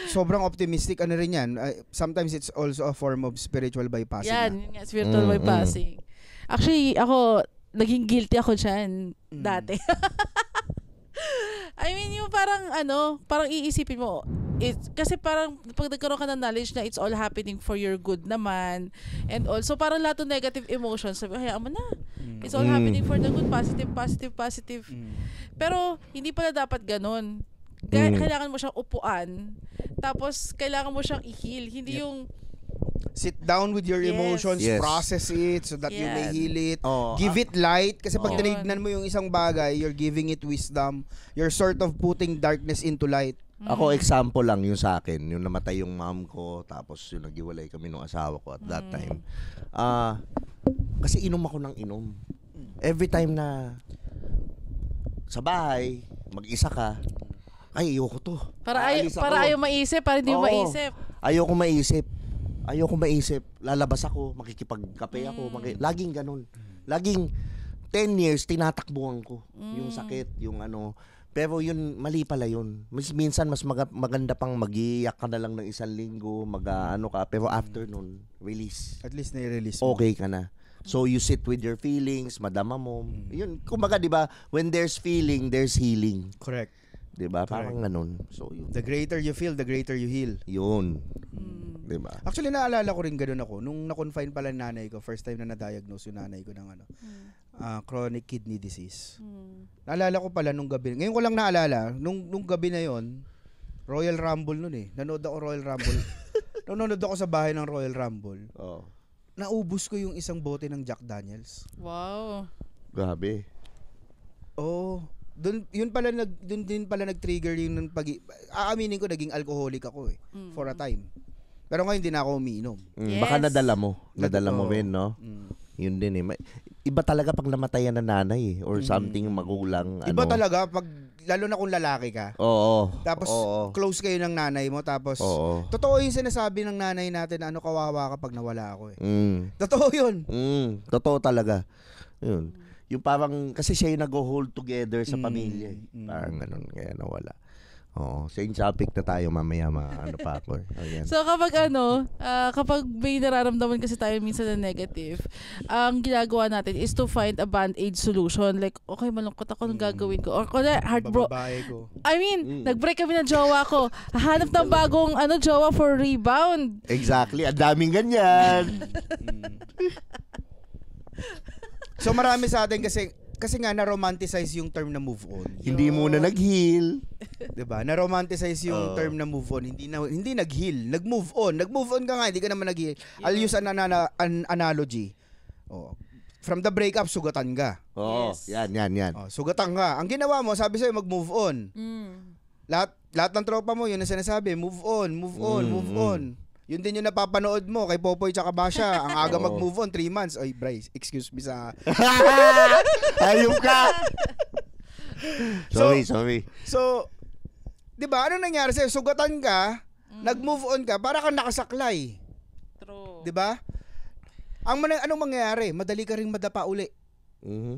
Sobrang optimistic, ano rin yan. Sometimes it's also a form of spiritual bypassing. Yan, yun nga, spiritual bypassing. Actually, ako, naging guilty ako dyan dati. I mean, yung parang parang iisipin mo, kasi parang pag nagkaroon ka ng knowledge na it's all happening for your good naman, and also parang lahat ng negative emotions, sabi, hayaan mo na. It's all happening for the good, positive. Pero, hindi pala dapat ganun. Kailangan mo siyang upuan, tapos kailangan mo siyang i-heal. Hindi yung sit down with your emotions, Yes. process it so that you may heal it. Oh, Give it light. Kasi pag Yun. tinignan mo yung isang bagay, you're giving it wisdom. You're sort of putting darkness into light. Ako, example lang yung sa akin. Yung namatay yung mom ko, tapos yung naghiwalay kami ng asawa ko at that time. Kasi inom ako ng inom. Every time na sa bahay, mag-isa ka, ay, ayoko to. para Aalis ako. ayaw maisip, para hindi mo Oo. maisip. Ayoko maisip. Lalabas ako, makikipagkape ako. Laging ganun. Laging 10 years, tinatakbuhan ko. Yung sakit, yung ano. Pero yun, mali pala yun. Minsan, mas maganda pang mag-iyak ka na lang ng 1 linggo, mag-ano ka. Pero after nun, release. At least na-release mo. Okay ka na. So, you sit with your feelings, madama mo. Yun, kumbaga, di ba, when there's feeling, there's healing. Correct. Di ba? Parang ganun. So, yun. The greater you feel, the greater you heal. Yun. Di ba? Actually, naalala ko rin ganun ako. Nung na-confine pala ng nanay ko, first time na na-diagnose yung nanay ko ng chronic kidney disease. Naalala ko pala nung gabi. Ngayon ko lang naalala, nung gabi na yon, Royal Rumble nun eh. Nanood ako Royal Rumble. Nanood ako sa bahay ng Royal Rumble. Oh. Naubos ko yung isang bote ng Jack Daniels. Wow. Grabe. Oh, doon din pala nag-trigger yung aaminin ko naging alcoholic ako eh for a time. Pero ngayon hindi na ako umiinom. Yes. Baka nadala mo. Nadala mo Oo. rin, no? Yun din eh. Iba talaga pag namatayan na nanay eh, or something magulang. Iba ano. talaga pag lalo na kung lalaki ka. Oo. Tapos Oo. close kayo ng nanay mo tapos Oo. totoo yung sinasabi ng nanay natin na kawawa kapag nawala ako eh. Totoo yun. Totoo talaga. Yun. Yung parang, kasi siya yung nag-hold together sa pamilya eh. Parang ganun, kaya nawala. Oo. Same topic na tayo mamaya, ano pa ako. Ayan. So kapag kapag may nararamdaman kasi tayo minsan na negative, ang ginagawa natin is to find a band-aid solution. Like, okay, malungkot ako, anong gagawin ko? Or Bababae ko. I mean, nag-break kami ng jowa ko. Hanap ng bagong jowa for rebound. Exactly. Ang daming ganyan. So marami sa atin kasi nga na-romanticize yung term na move on. Hindi muna nag-heal. 'Di ba? Na-romanticize yung term na move on, hindi nag-heal, nag-move on. Nag-move on ka nga, hindi ka naman nag-heal. I'll use an analogy. Oh. From the breakup, sugatan ka. Oo. Yes. Yan. Oh, sugatan ka. Ang ginawa mo, sabi sa'yo, mag-move on. Lahat ng tropa mo, yun ang sinasabi, move on. Yun din yung napapanood mo kay Popoy tsaka Basha. Ang aga mag-move on, 3 months. Oy, Bryce, excuse me sa... Ayun ka! Sorry. So, di ba, ano nangyari sa'yo? Sugatan ka, nag-move on ka, para kang nakasaklay. True. Di ba? Anong mangyayari? Madali ka ring madapa uli.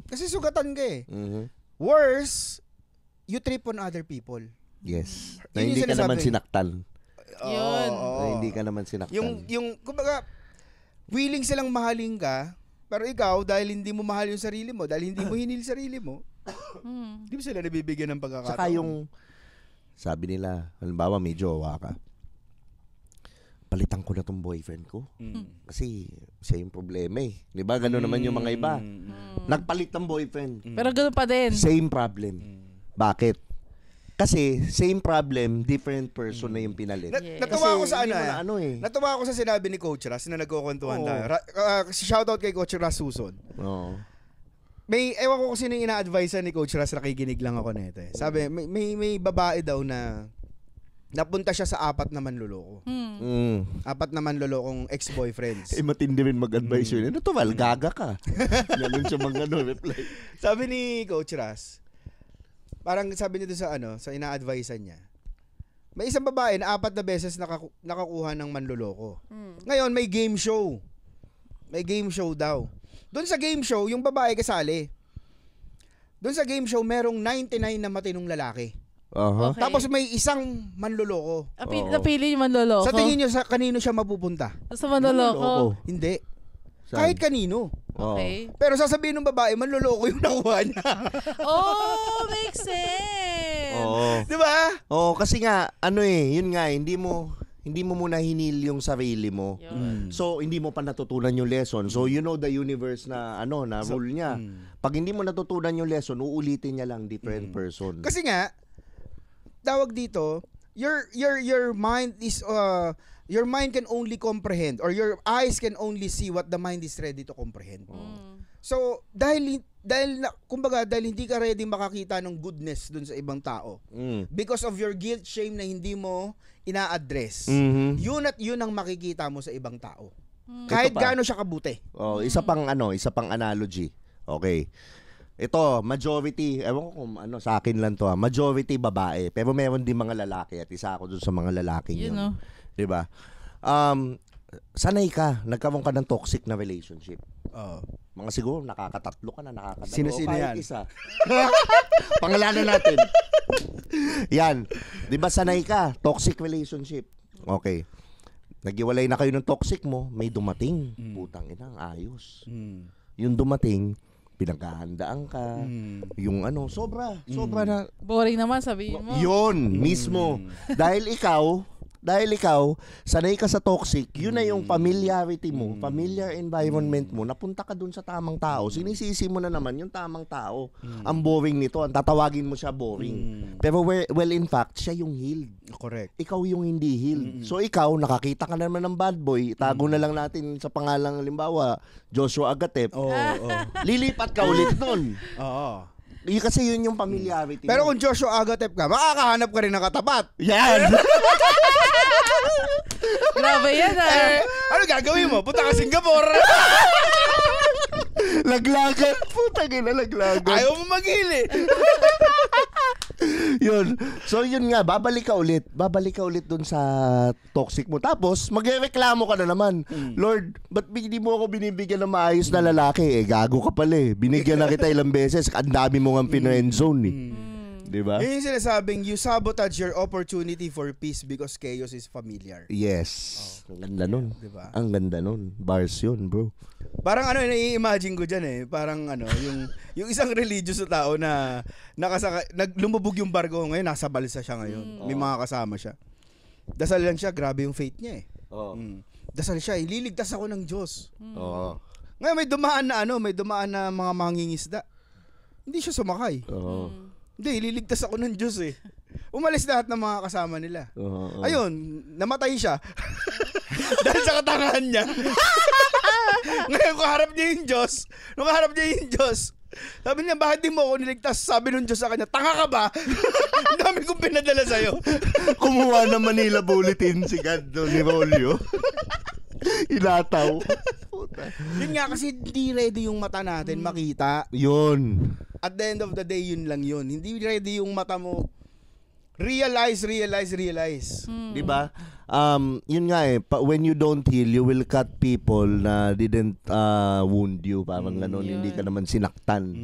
Kasi sugatan ka eh. Worse, you trip on other people. Yes. Na Yun yung hindi ka naman sinasabi. sinaktan. Yun. Na hindi ka naman sinaktan. Yung kumbaga, willing silang mahalin ka, pero ikaw, dahil hindi mo mahal yung sarili mo, dahil hindi mo hinil sarili mo, di ba sila nabibigyan ng pagkakataon? Saka yung, sabi nila, halimbawa may jowa ka, palitan ko na tong boyfriend ko. Kasi siya yung problema eh. Di ba? Gano'n naman yung mga iba. Nagpalit ng boyfriend. Pero ganoon pa din. Same problem. Bakit? Kasi same problem, different person na yung pinalit. Natuwa ako sa Natuwa ako sa sinabi ni Coach Ras na nagkukwentuhan tayo. Shoutout kay Coach Ras Suson. Oo. Ewan ko kung sino yung ina-advise ni Coach Ras, nakikinig lang ako nito eh. Sabi, may babae daw na napunta siya sa 4 na manloloko. 4 na manlolokong ex-boyfriends. Matindi rin mag-advise yun. Ano to, Val? Gaga ka. Ganun siya reply. Sabi ni Coach Ras, parang sabi niya doon sa ina-advisean niya, may isang babae na 4 na beses nakakuha ng manloloko. Ngayon, may game show. May game show daw. Doon sa game show, yung babae kasali. Doon sa game show, merong 99 na matinong lalaki. Uh-huh. Okay. Tapos may isang manloloko. Napili yung manloloko. Sa tingin niyo, kanino siya mapupunta? Sa manloloko. Hindi. Saan? Kahit kanino. Okay. Pero sasabihin ng babae, manloloko yung nakuha niya. Oh, makes sense. Oo. Di ba? Oo, kasi nga, yun nga, hindi mo muna hinil yung sarili mo. So, hindi mo pa natutunan yung lesson. So, you know the universe na rule niya. Pag hindi mo natutunan yung lesson, uulitin niya lang different person. Kasi nga, tawag dito, your mind is your mind can only comprehend, or your eyes can only see what the mind is ready to comprehend. So, dahil hindi ka ready makakita ng goodness dun sa ibang tao, because of your guilt, shame na hindi mo ina-address, yun ang makikita mo sa ibang tao. Kahit gaano siya kabuti. Isa pang analogy. Okay. Ito, majority, ewan ko kung sa akin lang to, majority babae, pero meron din mga lalaki at isa ako dun sa mga lalaki yun. 'Di ba? Sanay ka, nagkaroon ka ng toxic na relationship. Mga siguro nakakatatlo ka na, Sino yan? Isa. Pangalanan natin. Yan. 'Di ba sanay ka, toxic relationship. Okay. Nagiwalay na kayo ng toxic mo, may dumating. Putang ina, ayos. Yung dumating, pinaghahandaan ka. Yung sobra na. Boring naman, sabihin mo. Yun, mismo. Dahil ikaw, sanay ka sa toxic, yun na yung familiarity mo, familiar environment mo, napunta ka dun sa tamang tao, sinisisi mo na naman yung tamang tao. Ang boring nito, ang tatawagin mo siya boring. Pero well, in fact, siya yung healed. Correct. Ikaw yung hindi healed. So ikaw, nakakita ka naman ng bad boy, itago na lang natin sa pangalang, halimbawa, Joshua Agatep. Lilipat ka ulit dun. Oo. Kasi yun yung familiarity. Pero kung Joshua Agatep ka, makakahanap ka rin ng katapat. Yan! Grabe yan Ano gagawin mo? Punta ka Singapore. Laglagan. Putang ina, laglagan. Ayaw mo maghili. Yun. So yun nga, babalik ka ulit dun sa toxic mo. Tapos, magreklamo ka na naman. Lord, ba't hindi mo ako binibigyan ng maayos na lalaki? Gago ka pala eh. Binigyan na kita ilang beses. Ang dami mo nga pino-endzone eh. Diba? Yun yung sinasabing, you sabotage your opportunity for peace because chaos is familiar. Yes. Ang ganda nun. Diba? Ang ganda nun. Bars yun, bro. Parang nai-imagine ko dyan eh. Parang yung isang religious na tao na lumubog yung barko ngayon, nasa balsa siya ngayon. May mga kasama siya. Dasal lang siya, grabe yung faith niya eh. Dasal siya, ililigtas ako ng Diyos. Ngayon may dumaan na mga mangingisda. Hindi siya sumakay. Hindi, ililigtas ako ng Diyos eh. Umalis lahat ng mga kasama nila. Ayun, namatay siya. Dahil sa katangahan niya. Ngayon, kung harap niya yung Diyos, sabi niya, bakit di mo ako niligtas? Sabi ng Diyos sa kanya, tanga ka ba? Ang dami kong pinadala sa'yo. Kumuha ng Manila Bulletin si God ni Rolio. Inataw. Yun nga, kasi hindi ready yung mata natin makita. Yun. At the end of the day, yun lang yun. Hindi ready yung mata mo. Realize. Di ba? Yun nga eh, when you don't heal, you will cut people na didn't wound you. Parang ganun, hindi ka naman sinaktan.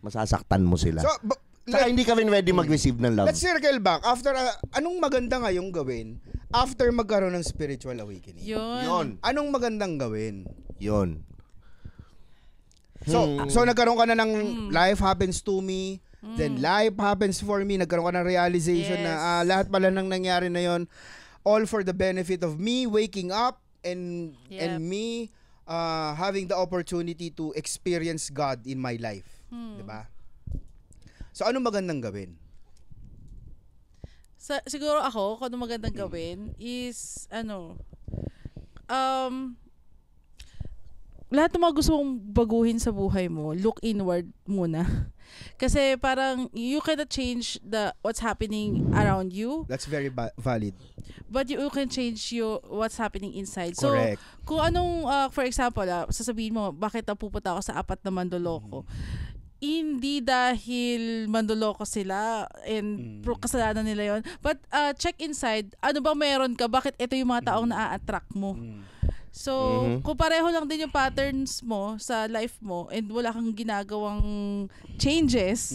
Masasaktan mo sila. So, Saka hindi ka rin ready mag-receive ng love. Let's circle back. After, anong maganda ngayong gawin after magkaroon ng spiritual awakening? Yun. Anong magandang gawin? Yun. So nagkaroon ka na ng life happens to me, then life happens for me, nagkaroon ka ng realization na lahat pala ng nangyari na yon, all for the benefit of me waking up and me having the opportunity to experience God in my life. Diba? So ano magandang gawin? Siguro ako, kung ano magandang gawin is lahat ng mga gusto mong baguhin sa buhay mo, look inward muna. Kasi parang you cannot change what's happening around you, That's very valid. but you can change what's happening inside. So, Correct. kung anong, for example, sasabihin mo, bakit napupunta ako sa 4 na mandoloko? Hindi dahil mandoloko sila and kasalanan nila yon, but check inside, ano ba meron ka, bakit ito yung mga taong na-attract mo. So, kung pareho lang din yung patterns mo sa life mo and wala kang ginagawang changes,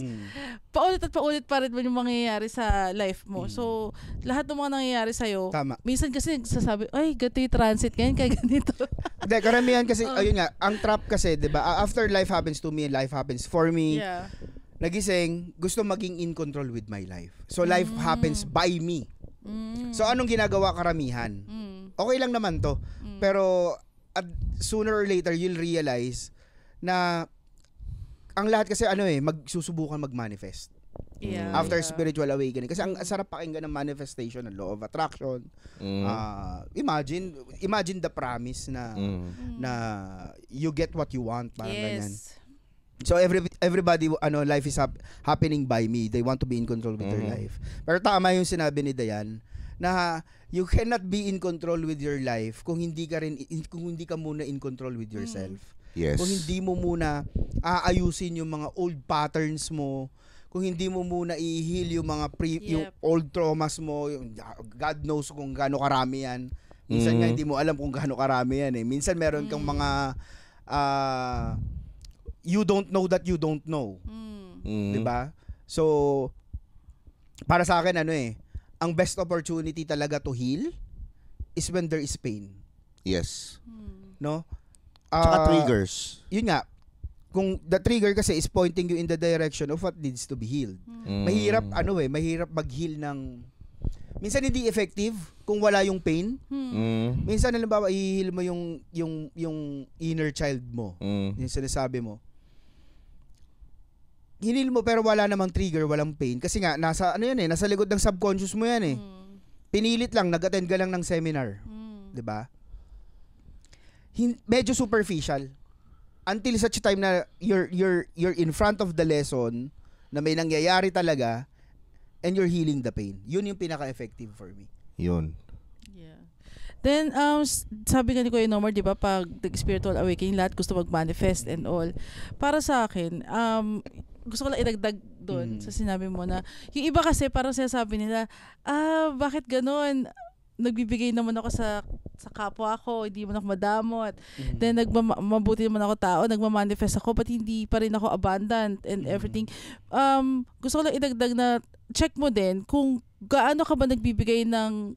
paulit at paulit pa rin yung mangyayari sa life mo. So, lahat ng mga nangyayari sa'yo, Tama. minsan kasi nagsasabi, ay, ganito yung transit, kaya ganito. Hindi, karamihan kasi, ayun nga, ang trap kasi, di ba, after life happens to me and life happens for me, Yeah. nagising, gusto maging in control with my life. So, life happens by me. So, anong ginagawa karamihan? Okay lang naman to. Pero, sooner or later, you'll realize na ang lahat kasi magsusubukan mag-manifest. Yeah. After Yeah. spiritual awakening. Kasi ang sarap pakinggan ng manifestation, ng law of attraction. Imagine the promise na you get what you want. Parang ganyan. Yes. So everybody life is happening by me. They want to be in control with their life. Pero tama yung sinabi ni Dayan na you cannot be in control with your life kung hindi ka muna in control with yourself. Yes. Kung hindi mo muna aayusin yung mga old patterns mo, kung hindi mo muna i-heal yung mga yung old traumas mo, yung God knows kung gaano karami yan. Minsan nga hindi mo alam kung gaano karami yan eh. Minsan meron kang mga you don't know that you don't know. 'Di ba? So para sa akin ang best opportunity talaga to heal is when there is pain. Yes. No? Tsaka triggers. Yun nga. Kung the trigger kasi is pointing you in the direction of what needs to be healed. Mahirap mahirap mag-heal ng minsan hindi effective kung wala yung pain. Minsan halimbawa i-heal mo yung inner child mo. Yung sinasabi mo. Hinil mo pero wala namang trigger, walang pain kasi nga nasa nasa likod ng subconscious mo yan eh. Pinilit lang, nag-attend ka lang ng seminar. 'Di ba? Medyo superficial. Until such time na you're in front of the lesson na may nangyayari talaga and you're healing the pain. Yun yung pinaka-effective for me. Yun. Yeah. Then, sabi nga ni Kuya Nomar, di ba, pag spiritual awakening, lahat gusto mag-manifest and all. Para sa akin, gusto ko lang idagdag doon sa sinabi mo na, yung iba kasi parang sinasabi nila, bakit ganun? Nagbibigay naman ako sa kapwa ko, hindi man ako madamot. Then mabuti naman ako tao, nagma-manifest ako, but hindi pa rin ako abundant and everything. Gusto ko lang idagdag na check mo din kung gaano ka ba nagbibigay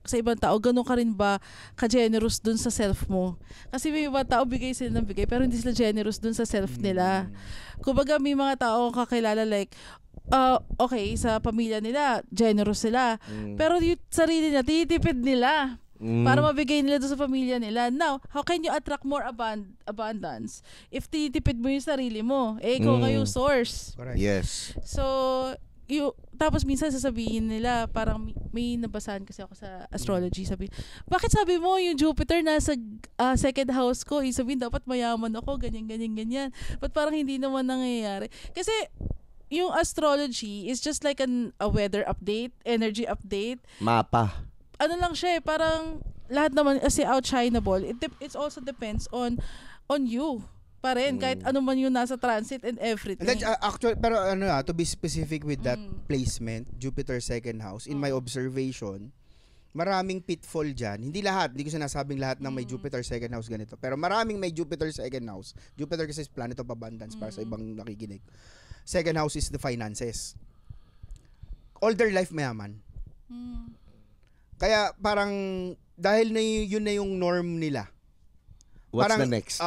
sa ibang tao, gano'n ka rin ba ka-generous dun sa self mo. Kasi may ibang tao bigay sila ng bigay pero hindi sila generous dun sa self nila. Kumbaga may mga tao kakilala like okay, sa pamilya nila, generous sila. Pero yung sarili nila, tinitipid nila para mabigay nila doon sa pamilya nila. Now, how can you attract more abundance if tinitipid mo yung sarili mo? Ikaw yung source. Correct. Yes. So, tapos minsan sasabihin nila, parang may nabasahan kasi ako sa astrology, sabi, bakit sabi mo yung Jupiter nasa second house ko? Sabihin, dapat mayaman ako, ganyan. But parang hindi naman nangyayari. Kasi, yung astrology is just like a weather update, energy update. Mapa. Ano lang siya parang lahat naman kasi outshineable. It also depends on you pa rin, kahit ano man yung nasa transit and everything. And then, actually, pero to be specific with that placement, Jupiter second house, in my observation, maraming pitfall dyan. Hindi ko sinasabing lahat ng may Jupiter second house ganito. Pero maraming may Jupiter second house. Jupiter kasi is planet of abundance para sa ibang nakikinig. Second house is the finances. All their life mayaman. Kaya parang dahil na yun na yung norm nila. What's parang, the next?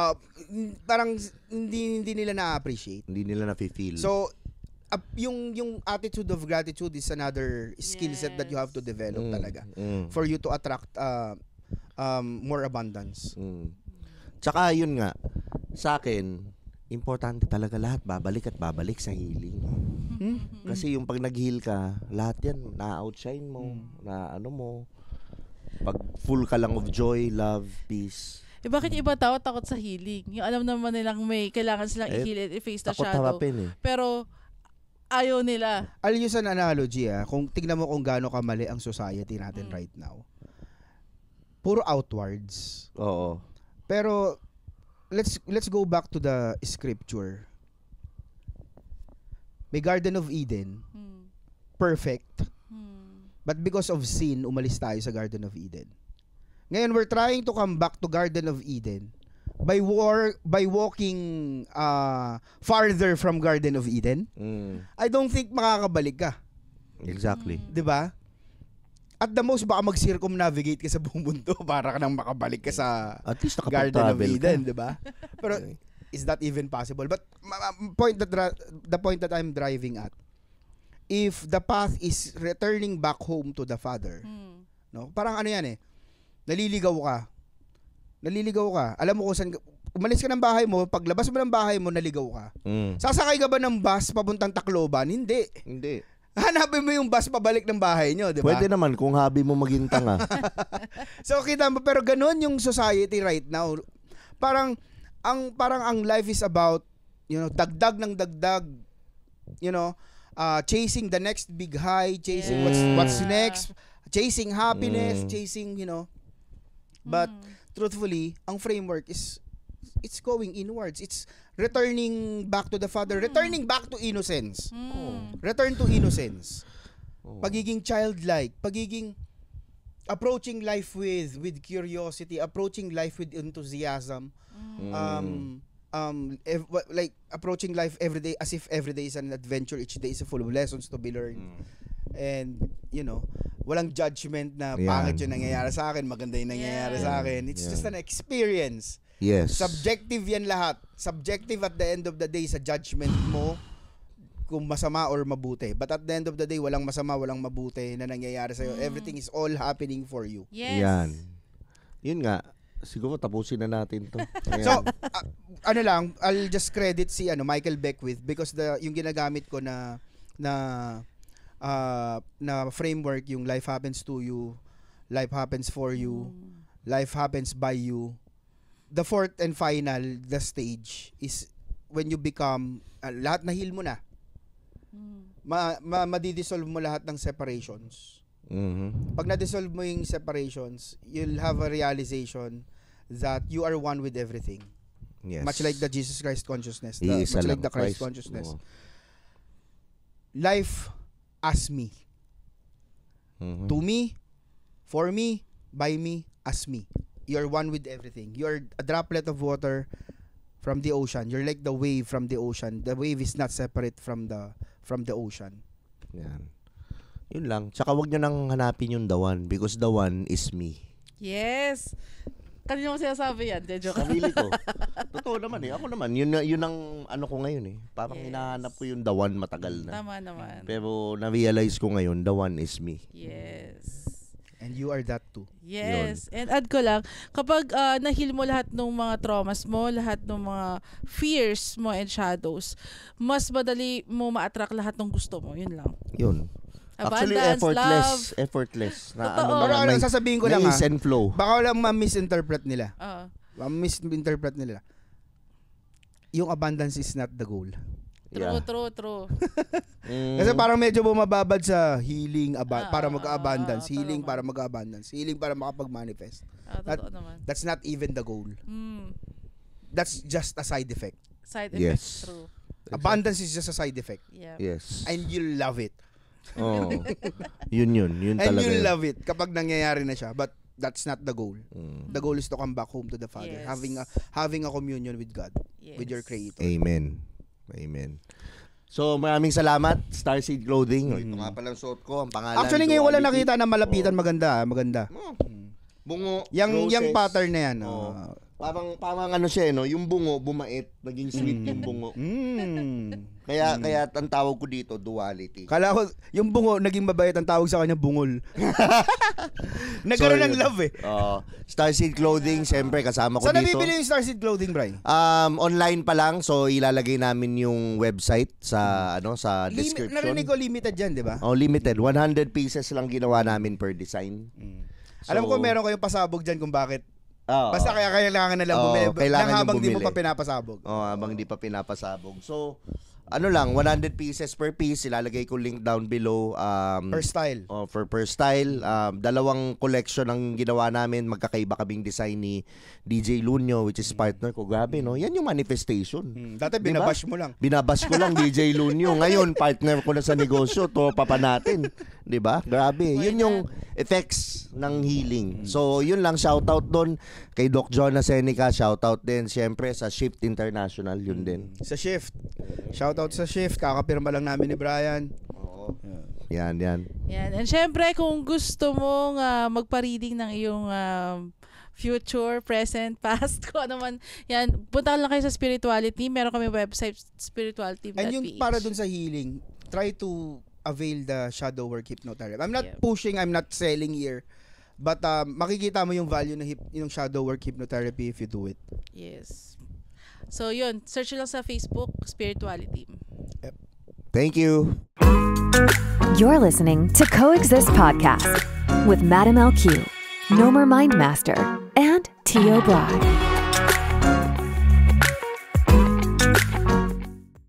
Parang hindi nila na-appreciate. Hindi nila na-feel. So yung attitude of gratitude is another skill set that you have to develop talaga for you to attract more abundance. Tsaka yun nga, sa akin, importante talaga lahat babalik at babalik sa healing. Kasi yung pag nag-heal ka, lahat yan na-outshine mo, na ano mo. Pag full ka lang of joy, love, peace. bakit yung iba tao takot sa healing? Yung alam naman nilang may kailangan silang i-heal and i-face the Takot shadow. harapin Pero ayaw nila. I'll use an analogy kung tignan mo kung gaano kamali ang society natin right now. Puro outwards. Oo. Pero let's go back to the scripture. May Garden of Eden. Perfect. But because of sin, umalis tayo sa Garden of Eden. Ngayon, we're trying to come back to Garden of Eden by walking farther from Garden of Eden. I don't think makakabalik ka. Exactly. 'Di ba? At the most, baka mag-circumnavigate ka sa buong mundo para ka nang makabalik ka sa At least Garden of nakapag-travel Eden, ka. 'di ba? Pero is that even possible? But the point that I'm driving at, if the path is returning back home to the Father, no? Parang ano 'yan naliligaw ka. Alam mo kung saan umalis ka ng bahay mo, paglabas mo ng bahay mo, naligaw ka. Sasakay ka ba ng bus papuntang Tacloban? Hindi. Hanapin mo yung bus pabalik ng bahay nyo, di ba? Pwede naman kung hobby mo maging tanga. So kita mo, pero ganun yung society right now. Parang ang life is about, dagdag ng dagdag, chasing the next big high, chasing what's next, chasing happiness, chasing, But truthfully, ang framework is it's going inwards. It's returning back to the Father, returning back to innocence. Return to innocence. Pagiging childlike, pagiging approaching life with curiosity, approaching life with enthusiasm. Like approaching life every day as if every day is an adventure, each day is full of lessons to be learned. And walang judgment na pangit yung nangyayari sa akin, maganda yung nangyayari sa akin. It's just an experience. Yes. Subjective yan lahat. Subjective at the end of the day sa judgment mo kung masama or mabuti. But at the end of the day, walang masama, walang mabuti na nangyayari sa'yo. Everything is all happening for you. Yes. Yan. Yun nga. Siguro tapusin na natin to. So, I'll just credit si Michael Beckwith because yung ginagamit ko na framework, yung life happens to you, life happens for you, life happens by you. The fourth and final, the stage is when you become, lahat na heal mo na. Madidissolve mo lahat ng separations. Pag na-dissolve mo yung separations, you'll have a realization that you are one with everything. Yes. Much like the Jesus Christ consciousness. Much Iisa like lang, the Christ Christ. consciousness. Oo. Life as me. To me, for me, by me, as me. You're one with everything. You're a droplet of water from the ocean. You're like the wave from the ocean. The wave is not separate from the ocean. Yan. Yun lang. Tsaka wag nyo nang hanapin yung the one because the one is me. Yes. Kanina mo sinasabi yan. Joke. Sarili ko. Totoo naman Ako naman. Yun ang ano ko ngayon Parang hinahanap ko yung the one matagal na. Tama naman. Pero na-realize ko ngayon, the one is me. Yes. And you are that too. Yes. And add ko lang, kapag na-heal mo lahat ng mga traumas mo, lahat ng mga fears mo and shadows, mas madali mo ma-attract lahat ng gusto mo. Yun lang. Yun. Actually, Abundance, effortless. Na Totoo. Pero may, sasabihin ko may lang ease and flow. baka walang ma-misinterpret nila. Oo. Ma-misinterpret nila. Yung abundance is not the goal. True. Kasi parang medyo bumababad sa healing para mag-abundance, totoo healing naman. para mag-abundance, healing para makapag-manifest. Totoo naman. That's not even the goal. That's just a side effect. Side Yes. effects. True. Abundance is just a side effect. Yeah. Yes. And you'll love it. Oh. Yun And talaga. you'll yun. love it kapag nangyayari na siya. But that's not the goal. The goal is to come back home to the Father, Yes. having a communion with God, Yes. with your Creator. Amen. So, maraming salamat, Starseed Clothing. Ito nga palang suot ko, ang pangalan. Actually, ngayon wala Duality. nakita na malapitan. Maganda. Bungo, Yung roses. pattern na yan. Parang ano siya, yung bungo, bumait, naging sweet yung bungo. Kaya ang tawag ko dito, duality. Kala ko, yung bungo, naging mabait, ang tawag sa kanya, bungol. Nagkaroon ng love Starseed Clothing, siyempre kasama ko Saan dito. nabibili yung Starseed Clothing, Bri? Online pa lang, so ilalagay namin yung website sa description. Narinig ko limited dyan, di ba? Limited. 100 pieces lang ginawa namin per design. Alam ko meron kayong pasabog dyan kung bakit Basta kailangan na lang kailangan nang habang bumili. di mo pa pinapasabog. Habang di pa pinapasabog. So, 100 pieces per piece. Ilalagay ko link down below. Per style. Per style. Dalawang collection ang ginawa namin. Magkakaiba kaming design ni DJ Lunyo, which is partner ko. Grabe, no? Yan yung manifestation. Dati binabash mo lang. Binabash ko lang DJ Lunyo. Ngayon, partner ko na sa negosyo. Tropa pa natin. Diba? Grabe. Yun yung effects ng healing. So, yun lang. Shoutout doon kay Doc John Seneca. Shoutout din, syempre, sa Shift International. Yun din. Sa Shift. Shoutout sa Shift. Kakapirma lang namin ni Brian. Oo. Yan. And syempre, kung gusto mong magpa-reading ng iyong future, present, past, kung ano man, yan, punta lang kayo sa Spirituality. Meron kami website, spirituality.ph. And yung para dun sa healing, try to avail the shadow work hypnotherapy. I'm not pushing, I'm not selling here. But makikita mo yung value ng shadow work hypnotherapy if you do it. Yes. So yun, search lang sa Facebook, Spirituality. Yep. Thank you. You're listening to Coexist Podcast with Madam LQ, Nomer Mindmaster, and Tio Brad.